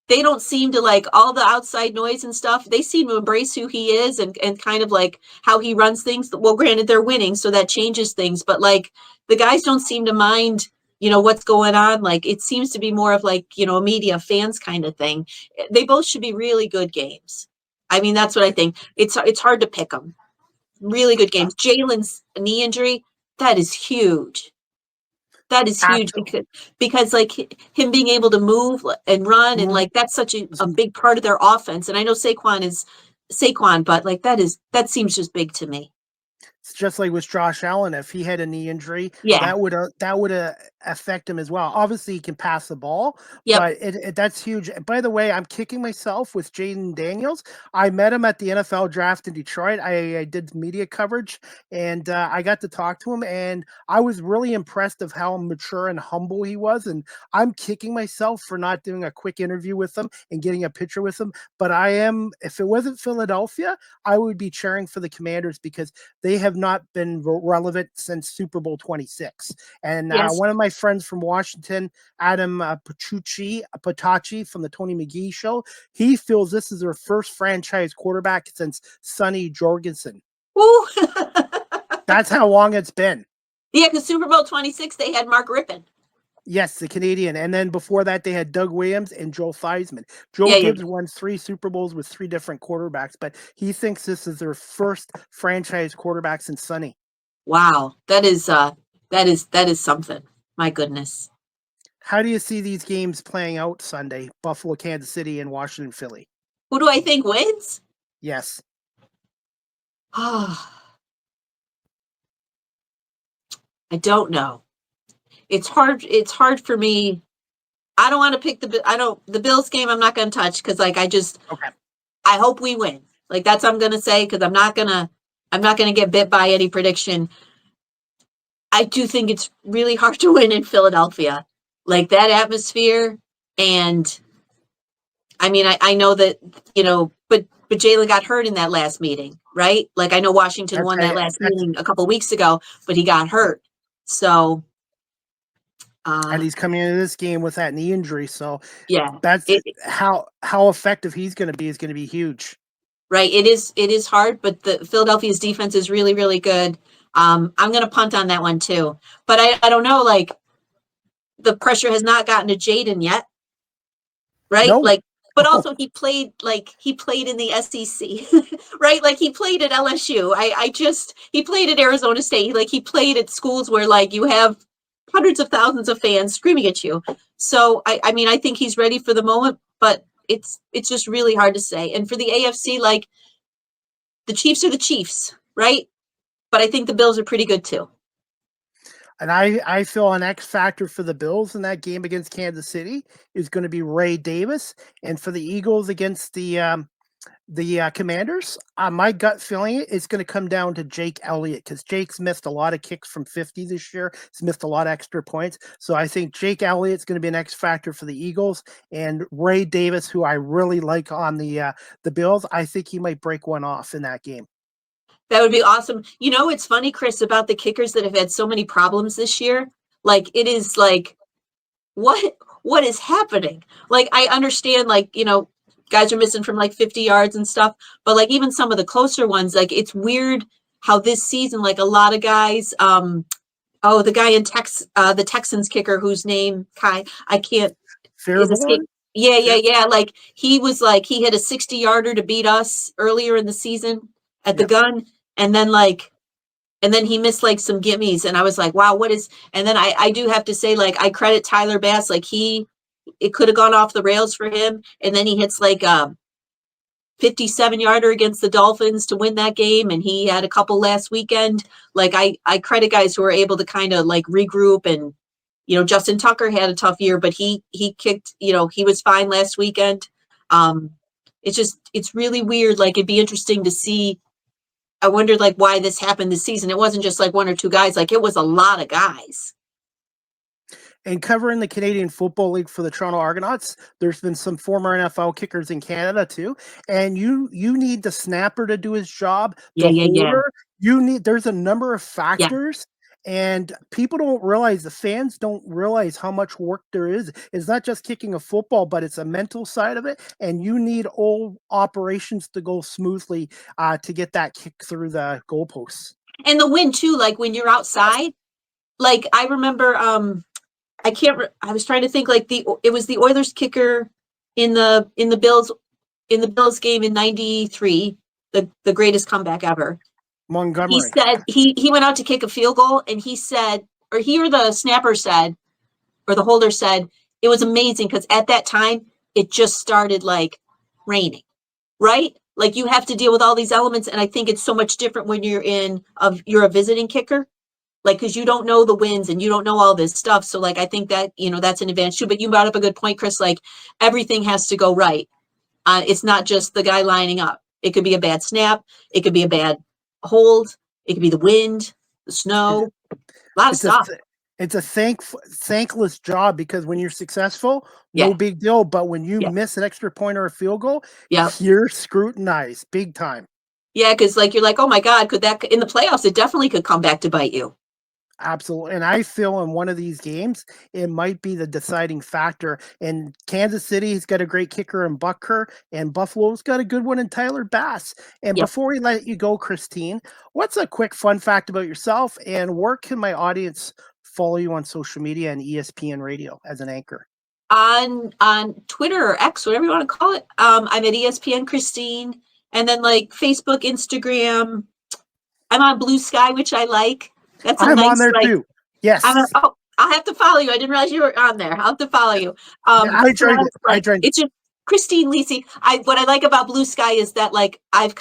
they don't seem to like all the outside noise and stuff. They seem to embrace who he is and kind of like how he runs things. Well, granted, they're winning, so that changes things, but like the guys don't seem to mind, what's going on. Like it seems to be more of like, a media fans kind of thing. They both should be really good games. I mean, that's what I think. It's hard to pick them. Really good games. Jalen's knee injury, that is huge. That is huge because like him being able to move and run and like that's such a big part of their offense. And I know Saquon is Saquon, but like that seems just big to me. It's just like with Josh Allen. If he had a knee injury, Yeah. that would affect him as well. Obviously, he can pass the ball, Yep. but that's huge. By the way, I'm kicking myself with Jaden Daniels. I met him at the NFL draft in Detroit. I did media coverage, and I got to talk to him, and I was really impressed of how mature and humble he was. And I'm kicking myself for not doing a quick interview with him and getting a picture with him. But I am, if it wasn't Philadelphia, I would be cheering for the Commanders because they have not been relevant since Super Bowl 26. And Yes. one of my friends from Washington, Adam Patachi from the Tony McGee show, he feels this is their first franchise quarterback since Sonny Jorgensen. Ooh. That's how long it's been. Yeah, because Super Bowl 26, they had Mark Rippon. Yes, the Canadian. And then before that, they had Doug Williams and Joe Theismann. Joe Gibbs won 3 Super Bowls with 3 different quarterbacks, but he thinks this is their first franchise quarterback since Sonny. Wow. That is something. My goodness. How do you see these games playing out Sunday? Buffalo, Kansas City, and Washington, Philly. Who do I think wins? Yes. I don't know. It's hard for me. I don't want to pick the Bills game. I'm not going to touch because like I hope we win. Like that's what I'm going to say because I'm not going to get bit by any prediction. I do think it's really hard to win in Philadelphia. Like that atmosphere, and I mean I know that but Jalen got hurt in that last meeting, right? Like I know Washington won that last meeting a couple of weeks ago, but he got hurt. So and he's coming into this game with that knee injury. So yeah, that's how effective he's going to be is going to be huge. Right. It is hard, but the Philadelphia's defense is really, really good. I'm going to punt on that one too, but I don't know, like the pressure has not gotten to Jaden yet. Right. No. Like, but also he played in the SEC, right? Like he played at LSU. He played at Arizona State. Like he played at schools where like you have hundreds of thousands of fans screaming at you. So I mean, I think he's ready for the moment, but it's just really hard to say. And for the AFC, like the Chiefs are the Chiefs, right? But I think the Bills are pretty good too. And I feel an X factor for the Bills in that game against Kansas City is going to be Ray Davis, and for the Eagles against the Commanders, my gut feeling is going to come down to Jake Elliott because Jake's missed a lot of kicks from 50 this year. He's missed a lot of extra points. So I think Jake Elliott's going to be an X factor for the Eagles, and Ray Davis, who I really like on the Bills, I think he might break one off in that game. That would be awesome. It's funny, Chris, about the kickers that have had so many problems this year. Like it is like, what is happening? Like I understand, like, guys are missing from like 50 yards and stuff, but like even some of the closer ones, like it's weird how this season, like a lot of guys, the guy in the Texans kicker whose name I can't is escape. Yeah. Like he hit a 60-yarder to beat us earlier in the season at the gun. And then he missed like some gimmies. And I was like, wow, what is, and then I do have to say, like, I credit Tyler Bass. Like it could have gone off the rails for him. And then he hits like a 57-yarder against the Dolphins to win that game. And he had a couple last weekend. Like I credit guys who are able to kind of like regroup. And, Justin Tucker had a tough year, but he kicked, he was fine last weekend. It's really weird. Like it'd be interesting to see. I wondered like why this happened this season. It wasn't just like one or two guys, like it was a lot of guys. And covering the Canadian Football League for the Toronto Argonauts, there's been some former NFL kickers in Canada too. And you need the snapper to do his job, the holder. There's a number of factors. And people don't realize, the fans don't realize how much work there is. It's not just kicking a football, but it's a mental side of it. And you need all operations to go smoothly to get that kick through the goalposts. And the wind too, like when you're outside, like I remember, I was trying to think like it was the Oilers kicker in the Bills game in '93, the greatest comeback ever. He Montgomery. said he went out to kick a field goal, and he said, or he or the snapper said, or the holder said, it was amazing because at that time it just started like raining, right? Like you have to deal with all these elements, and I think it's so much different when you're a visiting kicker, like because you don't know the winds and you don't know all this stuff. So like I think that that's an advantage too. But you brought up a good point, Chris. Like everything has to go right. It's not just the guy lining up. It could be a bad snap. It could be a bad hold. It could be the wind, the snow, a lot of It's stuff. it's a thankless job, because when you're successful, no Yeah, big deal. But when you yeah, miss an extra point or a field goal, yeah, you're scrutinized big time. yeah. Because like you're like, oh my God, could that in the playoffs? It definitely could come back to bite you. Absolutely. And I feel in one of these games, it might be the deciding factor. And Kansas City's got a great kicker in Bucker, and Buffalo's got a good one in Tyler Bass. And Yep. before we let you go, Christine, what's a quick fun fact about yourself, and where can my audience follow you on social media and ESPN radio as an anchor? On Twitter or X, whatever you want to call it. I'm at ESPN Christine, and then like Facebook, Instagram. I'm on Blue Sky, which I like. That's a I'm on nice there like. too. Yes. Oh, I'll have to follow you. I didn't realize you were on there. I'll have to follow you. Yeah, I So joined it. that's I like joined it. it's just Christine Lisi. What I like about Blue Sky is that like I've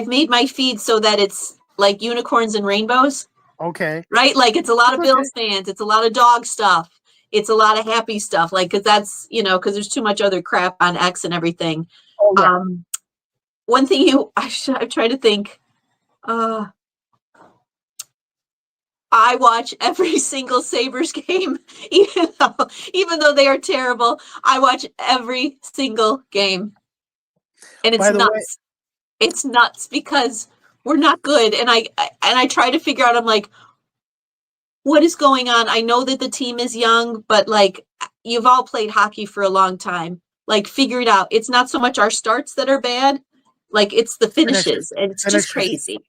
made my feed so that it's like unicorns and rainbows, Okay. right? Like it's a lot That's of okay. Bills fans, it's a lot of dog stuff, it's a lot of happy stuff, like because that's because there's too much other crap on X and everything. Oh yeah. Um, One thing I'm trying to think. Uh, I watch every single Sabres game, even though they are terrible. I watch every single game, and it's By the way, nuts. It's nuts because we're not good, and I try to figure out. I'm like, what is going on? I know that the team is young, but like you've all played hockey for a long time. Like figure it out. It's not so much our starts that are bad, like it's the finishes. finishes, and it's just Finishes. crazy.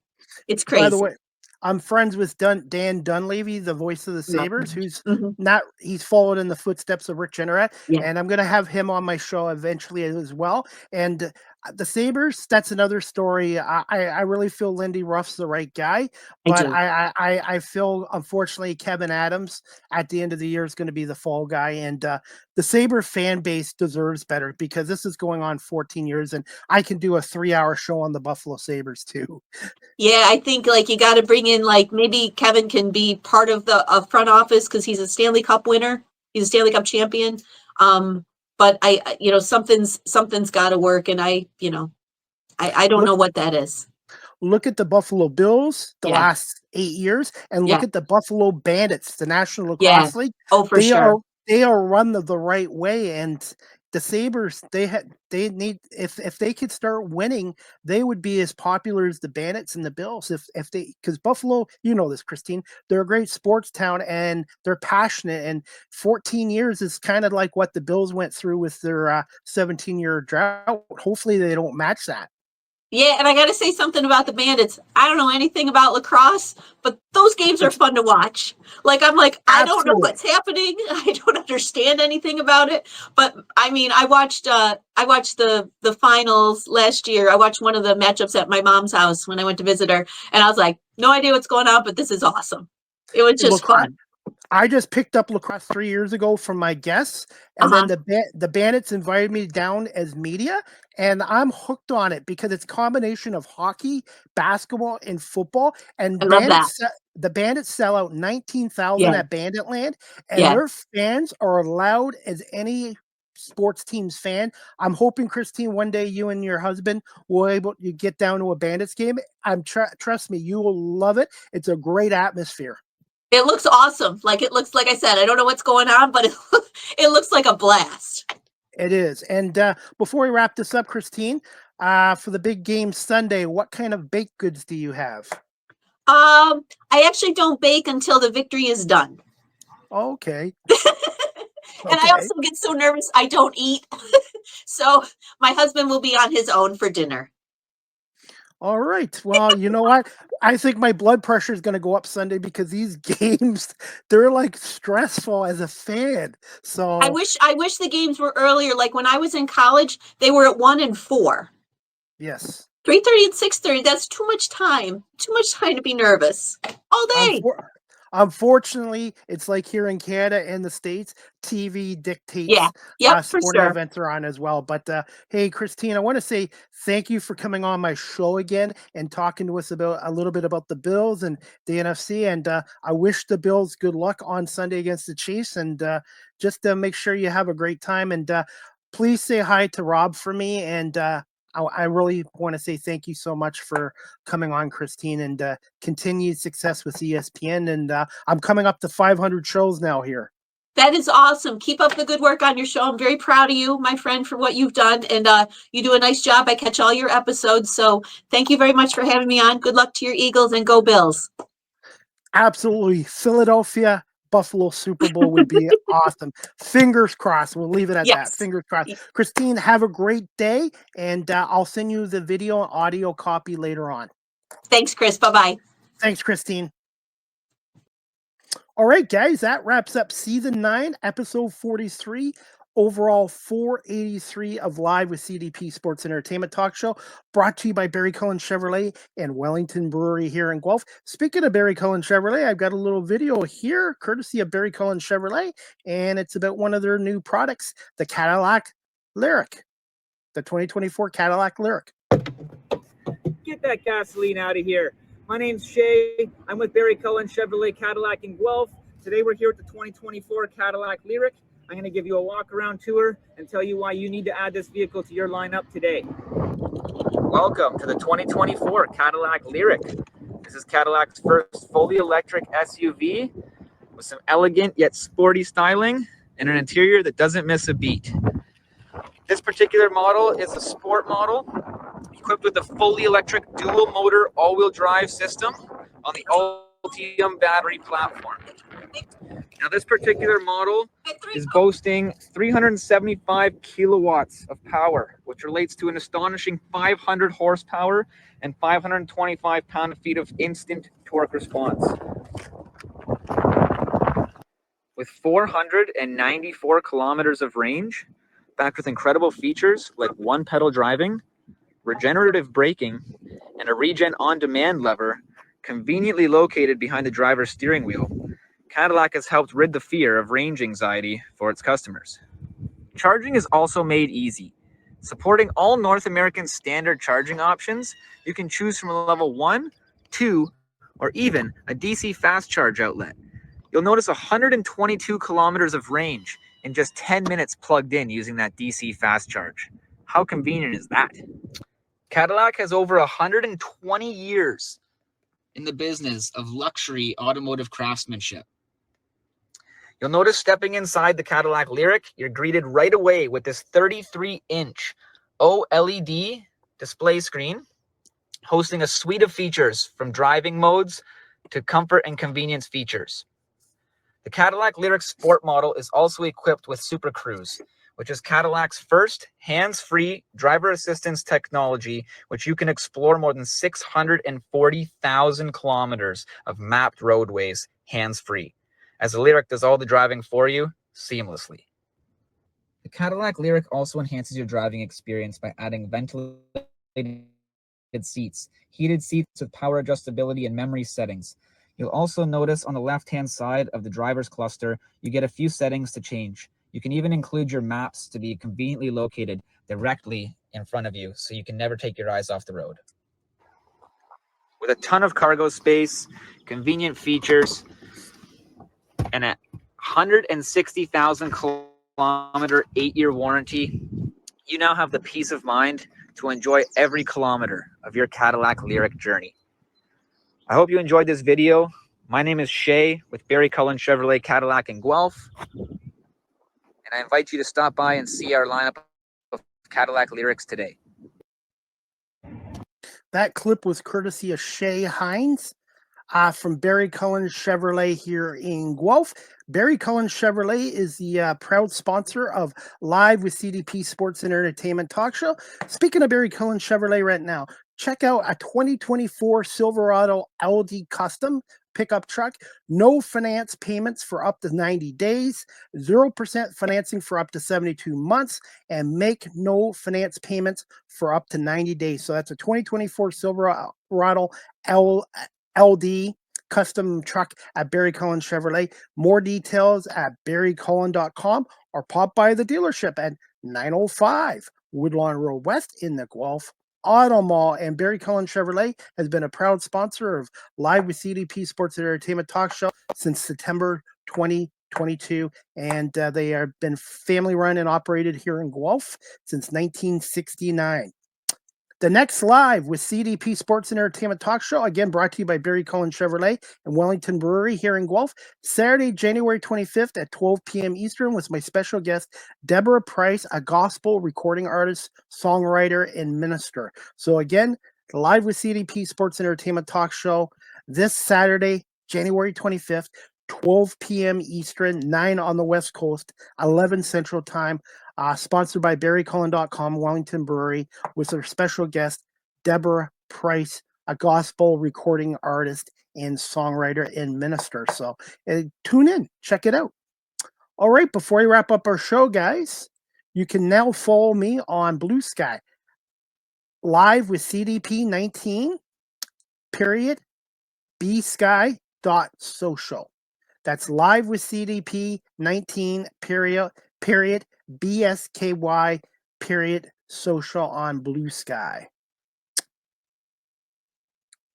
It's By the crazy. way, I'm friends with Dan Dunleavy, the voice of the Love Sabres, them. who's Mhm. not he's followed in the footsteps of Rick Jenneret, Yeah, and I'm gonna have him on my show eventually as well. And the Sabres, that's another story. I really feel Lindy Ruff's the right guy, I but do. I feel unfortunately Kevin Adams at the end of the year is going to be the fall guy, and the Sabre fan base deserves better, because this is going on 14 years, and I can do a 3-hour show on the Buffalo Sabres too. Yeah, I think like you got to bring in like maybe Kevin can be part of the front office because he's a Stanley Cup winner. He's a Stanley Cup champion. But something's got to work, and I don't Look know what that is. look at the Buffalo Bills the Yeah, last 8 years, and look yeah, at the Buffalo Bandits, the National yeah. Lacrosse League. Oh, for They sure. are they are run the right way, and the Sabres, they need, if they could start winning, they would be as popular as the Bandits and the Bills, if they, because Buffalo, you know this, Christine, they're a great sports town, and they're passionate, and 14 years is kind of like what the Bills went through with their 17-year drought. Hopefully they don't match that. Yeah, and I got to say something about the Bandits. I don't know anything about lacrosse, but those games are It's fun to watch. Like I'm like I don't know absolutely. what's happening. I don't understand anything about it. But I mean, I watched the finals last year. I watched one of the matchups at my mom's house when I went to visit her, and I was like, no idea what's going on, but this is awesome. It was just Look, fun. I just picked up lacrosse 3 years ago from my guests, Uh and then huh. the Bandits invited me down as media, and I'm hooked on it because it's a combination of hockey, basketball, and football. I And love that. The Bandits sell out 19,000 Yeah, at Banditland, and yeah. their fans are loud as any sports team's fan. I'm hoping, Christine, one day you and your husband will able to get down to a Bandits game. Trust me, you will love it. It's a great atmosphere. It looks awesome. Like it looks like I said. I don't know what's going on, but it looks like a blast. It is. And before we wrap this up, Christine, for the big game Sunday, what kind of baked goods do you have? I actually don't bake until the victory is done. Okay. And I also get so nervous I don't eat. So my husband will be on his own for dinner. All right. Well, you know what? I think my blood pressure is going to go up Sunday because these games, they're like stressful as a fan. I So, wish the games were earlier. Like when I was in college, they were at 1 and 4. yes. 3:30 and 6:30, that's too much time. Too much time to be nervous. All day. Unfor- Unfortunately, it's like here in Canada and the States, TV Yeah. dictates Yep, for sporting sure. events are on as well. But hey, Christine, I want to say thank you for coming on my show again and talking to us about a little bit about the Bills and the NFC. And I wish the Bills good luck on Sunday against the Chiefs. And just make sure you have a great time. And please say hi to Rob for me. And I really want to say thank you so much for coming on, Christine, and continued success with ESPN. And I'm coming up to 500 shows now here. That is awesome. Keep up the good work on your show. I'm very proud of you, my friend, for what you've done. And you do a nice job. I catch all your episodes. So thank you very much for having me on. Good luck to your Eagles and go Bills. Absolutely. Philadelphia Buffalo Super Bowl would be awesome. Fingers crossed. We'll leave it at that. Yes. Fingers crossed. Christine, have a great day. And I'll send you the video and audio copy later on. Thanks, Chris. Bye-bye. Thanks, Christine. All right, guys, that wraps up season 9, episode 43, overall 483 of Live with CDP Sports Entertainment Talk Show, brought to you by Barry Cullen Chevrolet and Wellington Brewery here in Guelph. Speaking of Barry Cullen Chevrolet, I've got a little video here, courtesy of Barry Cullen Chevrolet, and it's about one of their new products, the Cadillac Lyric, the 2024 Cadillac Lyric. Get that gasoline out of here. My name's Shay. I'm with Barry Cullen Chevrolet Cadillac in Guelph. Today we're here at the 2024 Cadillac Lyric. I'm going to give you a walk around tour and tell you why you need to add this vehicle to your lineup today. Welcome to the 2024 Cadillac Lyric. This is Cadillac's first fully electric SUV with some elegant yet sporty styling and an interior that doesn't miss a beat. This particular model is a sport model equipped with a fully electric dual motor all-wheel drive system on the Ultium battery platform. Now this particular model is boasting 375 kilowatts of power, which relates to an astonishing 500 horsepower and 525 pound-feet of instant torque response. With 494 kilometers of range, backed with incredible features like one-pedal driving, regenerative braking, and a regen on-demand lever conveniently located behind the driver's steering wheel, Cadillac has helped rid the fear of range anxiety for its customers. Charging is also made easy. Supporting all North American standard charging options, you can choose from a level 1, 2, or even a DC fast charge outlet. You'll notice 122 kilometers of range in just 10 minutes plugged in using that DC fast charge. How convenient is that? Cadillac has over 120 years in the business of luxury automotive craftsmanship. You'll notice stepping inside the Cadillac Lyric, you're greeted right away with this 33-inch OLED display screen, hosting a suite of features from driving modes to comfort and convenience features. The Cadillac Lyric Sport model is also equipped with Super Cruise, which is Cadillac's first hands-free driver assistance technology, which you can explore more than 640,000 kilometers of mapped roadways hands-free, as the Lyric does all the driving for you seamlessly. The Cadillac Lyric also enhances your driving experience by adding ventilated seats, heated seats with power adjustability and memory settings. You'll also notice on the left-hand side of the driver's cluster, you get a few settings to change. You can even include your maps to be conveniently located directly in front of you, so you can never take your eyes off the road. With a ton of cargo space, convenient features, and a 160,000 kilometer 8-year warranty, you now have the peace of mind to enjoy every kilometer of your Cadillac Lyric journey. I hope you enjoyed this video. My name is Shay with Barry Cullen Chevrolet Cadillac in Guelph. And I invite you to stop by and see our lineup of Cadillac Lyrics today. That clip was courtesy of Shay Hines. from Barry Cullen Chevrolet here in Guelph. Barry Cullen Chevrolet is the proud sponsor of Live with CDP Sports and Entertainment Talk Show. Speaking of Barry Cullen Chevrolet right now, check out a 2024 Silverado LD Custom pickup truck. No finance payments for up to 90 days, 0% financing for up to 72 months, and make no finance payments for up to 90 days. So that's a 2024 Silverado LD custom truck at Barry Cullen Chevrolet. More details at barrycullen.com or pop by the dealership at 905 Woodlawn Road West in the Guelph Auto Mall. And Barry Cullen Chevrolet has been a proud sponsor of Live with CDP Sports and Entertainment Talk Show since September 2022. And they have been family run and operated here in Guelph since 1969. The next Live with CDP Sports and Entertainment Talk Show, again brought to you by Barry Cullen Chevrolet and Wellington Brewery here in Guelph, Saturday, January 25th at 12 p.m. Eastern with my special guest, Deborah Price, a gospel recording artist, songwriter, and minister. So again, the Live with CDP Sports and Entertainment Talk Show this Saturday, January 25th, 12 p.m. Eastern, 9 on the West Coast, 11 Central Time. Sponsored by barrycullen.com, Wellington Brewery, with our special guest, Deborah Price, a gospel recording artist and songwriter and minister. So tune in, check it out. All right, before we wrap up our show, guys, you can now follow me on Blue Sky, Live with CDP 19, period, bsky.social. That's Live with CDP 19, period, BSKY, period, social on Blue Sky.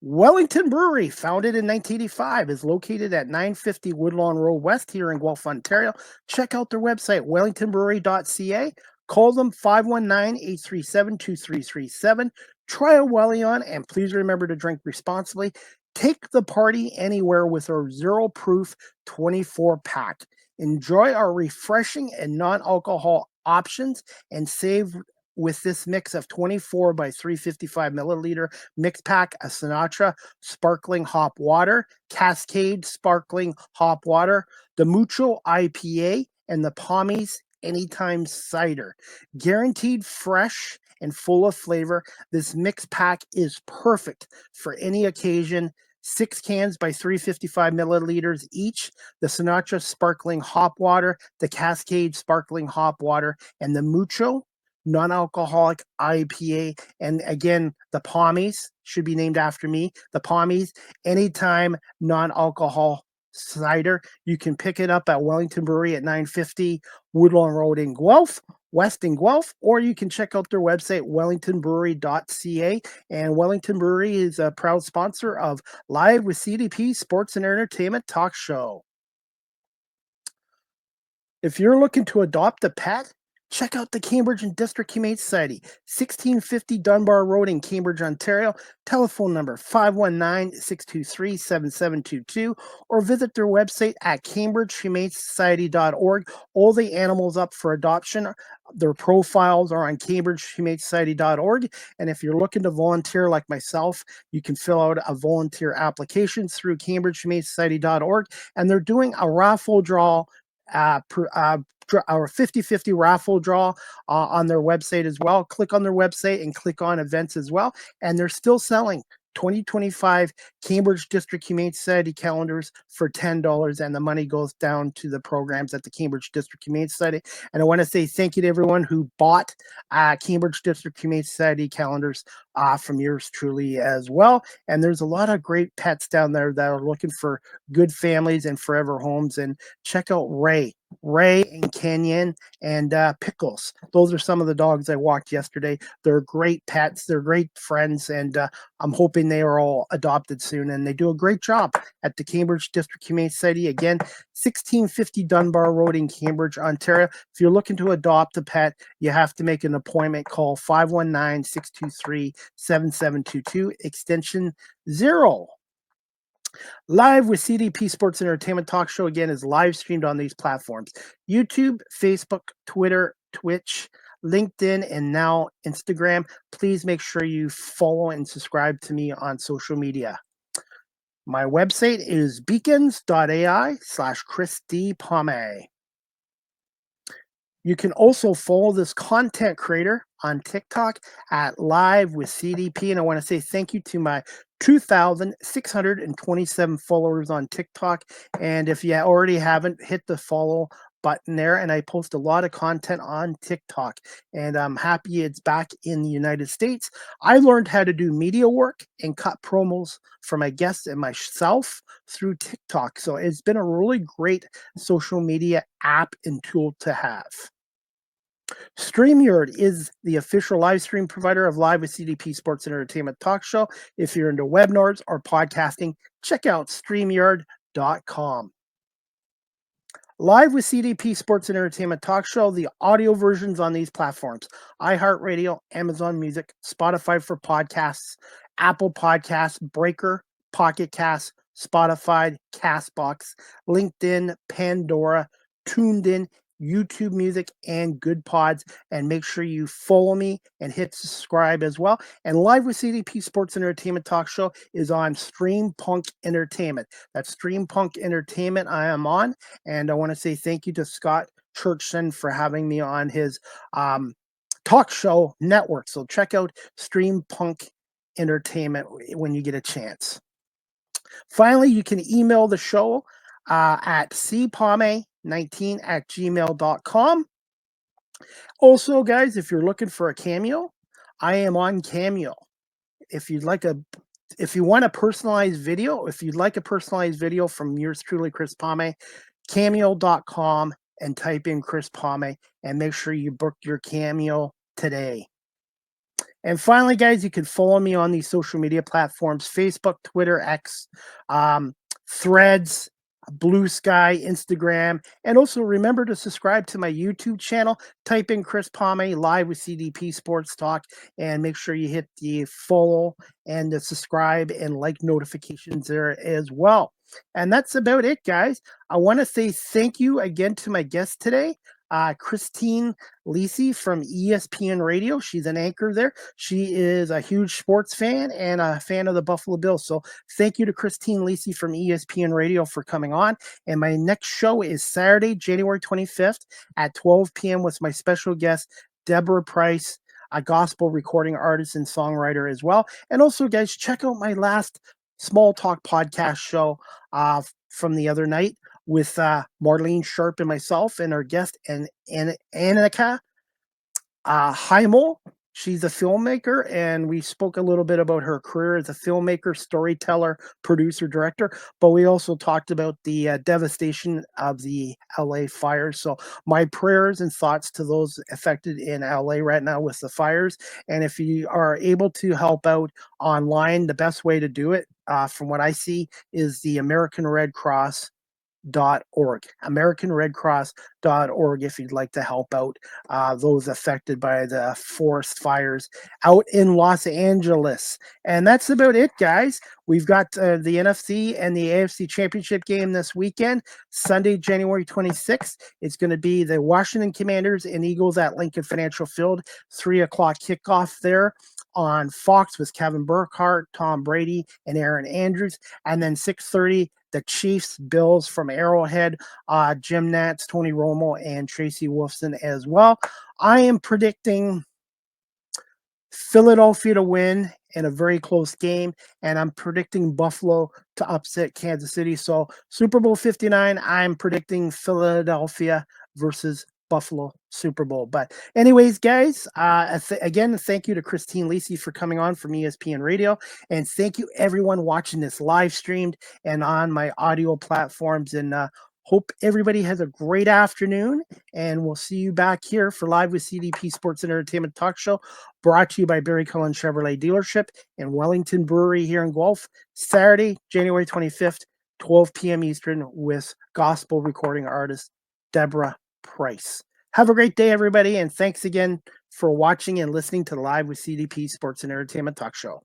Wellington Brewery, founded in 1985, is located at 950 Woodlawn Road West here in Guelph, Ontario. Check out their website, wellingtonbrewery.ca. Call them 519-837-2337. Try a Wellion, and please remember to drink responsibly. Take the party anywhere with our zero proof 24-pack. Enjoy our refreshing and non-alcohol options and save with this mix of 24 by 355 milliliter mix pack, a Sinatra sparkling hop water, Cascade sparkling hop water, the Mucho IPA, and the Pommy's Anytime cider. Guaranteed fresh and full of flavor, this mix pack is perfect for any occasion. 6 cans by 355 milliliters each, the Sinatra sparkling hop water, the Cascade sparkling hop water, and the Mucho non-alcoholic IPA. And again, the Pommays should be named after me. The Pommays Anytime non-alcohol cider. You can pick it up at Wellington Brewery at 950 Woodlawn Road in Guelph, West in Guelph, or you can check out their website, wellingtonbrewery.ca. And Wellington Brewery is a proud sponsor of Live with CDP Sports and Entertainment Talk Show. If you're looking to adopt a pet, check out the Cambridge and District Humane Society, 1650 Dunbar Road in Cambridge, Ontario. Telephone number 519-623-7722, or visit their website at cambridgehumanesociety.org. All the animals up for adoption, their profiles are on cambridgehumanesociety.org. And if you're looking to volunteer like myself, you can fill out a volunteer application through cambridgehumanesociety.org. And they're doing a raffle draw, our 50-50 raffle draw on their website as well. Click on their website and click on events as well. And they're still selling 2025 Cambridge District Humane Society calendars for $10, and the money goes down to the programs at the Cambridge District Humane Society. And I want to say thank you to everyone who bought Cambridge District Humane Society calendars from yours truly as well. And there's a lot of great pets down there that are looking for good families and forever homes. And check out Ray and Kenyon and Pickles. Those are some of the dogs I walked yesterday. They're great pets. They're great friends. And I'm hoping they are all adopted soon. And they do a great job at the Cambridge District Humane Society. Again, 1650 Dunbar Road in Cambridge, Ontario. If you're looking to adopt a pet, you have to make an appointment. Call 519-623-7722, extension 0. Live with CDP Sports and Entertainment Talk Show, again, is live streamed on these platforms: YouTube, Facebook, Twitter, Twitch, LinkedIn, and now Instagram. Please make sure you follow and subscribe to me on social media. My website is beacons.ai/Chris D. Pomay. You can also follow this content creator on TikTok at Live with CDP. And I want to say thank you to my 2,627 followers on TikTok. And if you already haven't, hit the follow button there. And I post a lot of content on TikTok. And I'm happy it's back in the United States. I learned how to do media work and cut promos for my guests and myself through TikTok. So it's been a really great social media app and tool to have. StreamYard is the official live stream provider of Live with CDP Sports and Entertainment Talk Show. If you're into webinars or podcasting, check out StreamYard.com. Live with CDP Sports and Entertainment Talk Show, the audio versions on these platforms: iHeartRadio, Amazon Music, Spotify for podcasts, Apple Podcasts, Breaker, Pocket Casts, Spotify, Castbox, LinkedIn, Pandora, Tuned In, YouTube Music, and Good Pods. And make sure you follow me and hit subscribe as well. And Live with CDP Sports and Entertainment Talk Show is on Stream Punk Entertainment. That's Stream Punk Entertainment I am on. And I want to say thank you to Scott Churchson for having me on his talk show network. So check out Stream Punk Entertainment when you get a chance. Finally, you can email the show at cpomay19@gmail.com. Also, guys, if you're looking for a cameo, I am on Cameo. If you want a personalized video, if you'd like a personalized video from yours truly, Chris Pomay, cameo.com, and type in Chris Pomay and make sure you book your cameo today. And finally, guys, you can follow me on these social media platforms: Facebook, Twitter, X, Threads, Blue Sky, Instagram. And also remember to subscribe to my YouTube channel. Type in Chris Pomay Live with CDP Sports Talk and make sure you hit the follow and the subscribe and like notifications there as well. And that's about it, guys. I want to say thank you again to my guest today, Christine Lisi from ESPN Radio. She's an anchor there. She is a huge sports fan and a fan of the Buffalo Bills. So thank you to Christine Lisi from ESPN Radio for coming on. And my next show is Saturday, January 25th at 12 p.m. with my special guest, Deborah Price, a gospel recording artist and songwriter as well. And also, guys, check out my last Small Talk podcast show from the other night with Marlene Sharp and myself and our guest, and Annika Heimel. She's a filmmaker, and we spoke a little bit about her career as a filmmaker, storyteller, producer, director, but we also talked about the devastation of the LA fires. So my prayers and thoughts to those affected in LA right now with the fires. And if you are able to help out online, the best way to do it, from what I see, is the American Red Cross AmericanRedCross.org if you'd like to help out those affected by the forest fires out in Los Angeles. And that's about it, guys. We've got the NFC and the AFC Championship game this weekend, Sunday, January 26th. It's going to be the Washington Commanders and Eagles at Lincoln Financial Field, 3 o'clock kickoff there on Fox with Kevin Burkhardt, Tom Brady, and Aaron Andrews. And then 6:30, the Chiefs, Bills from Arrowhead, Jim Nantz, Tony Romo, and Tracy Wolfson as well. I am predicting Philadelphia to win in a very close game, and I'm predicting Buffalo to upset Kansas City. So Super Bowl 59, I'm predicting Philadelphia versus Buffalo Super Bowl. But anyways, guys, again, thank you to Christine Lisi for coming on from ESPN Radio, and thank you everyone watching this live streamed and on my audio platforms, and hope everybody has a great afternoon, and we'll see you back here for Live with CDP Sports and Entertainment Talk Show, brought to you by Barry Cullen Chevrolet Dealership and Wellington Brewery here in Guelph, Saturday, January 25th, 12 p.m. Eastern, with gospel recording artist Deborah Price. Have a great day, everybody, and thanks again for watching and listening to Live with CDP Sports and Entertainment Talk Show.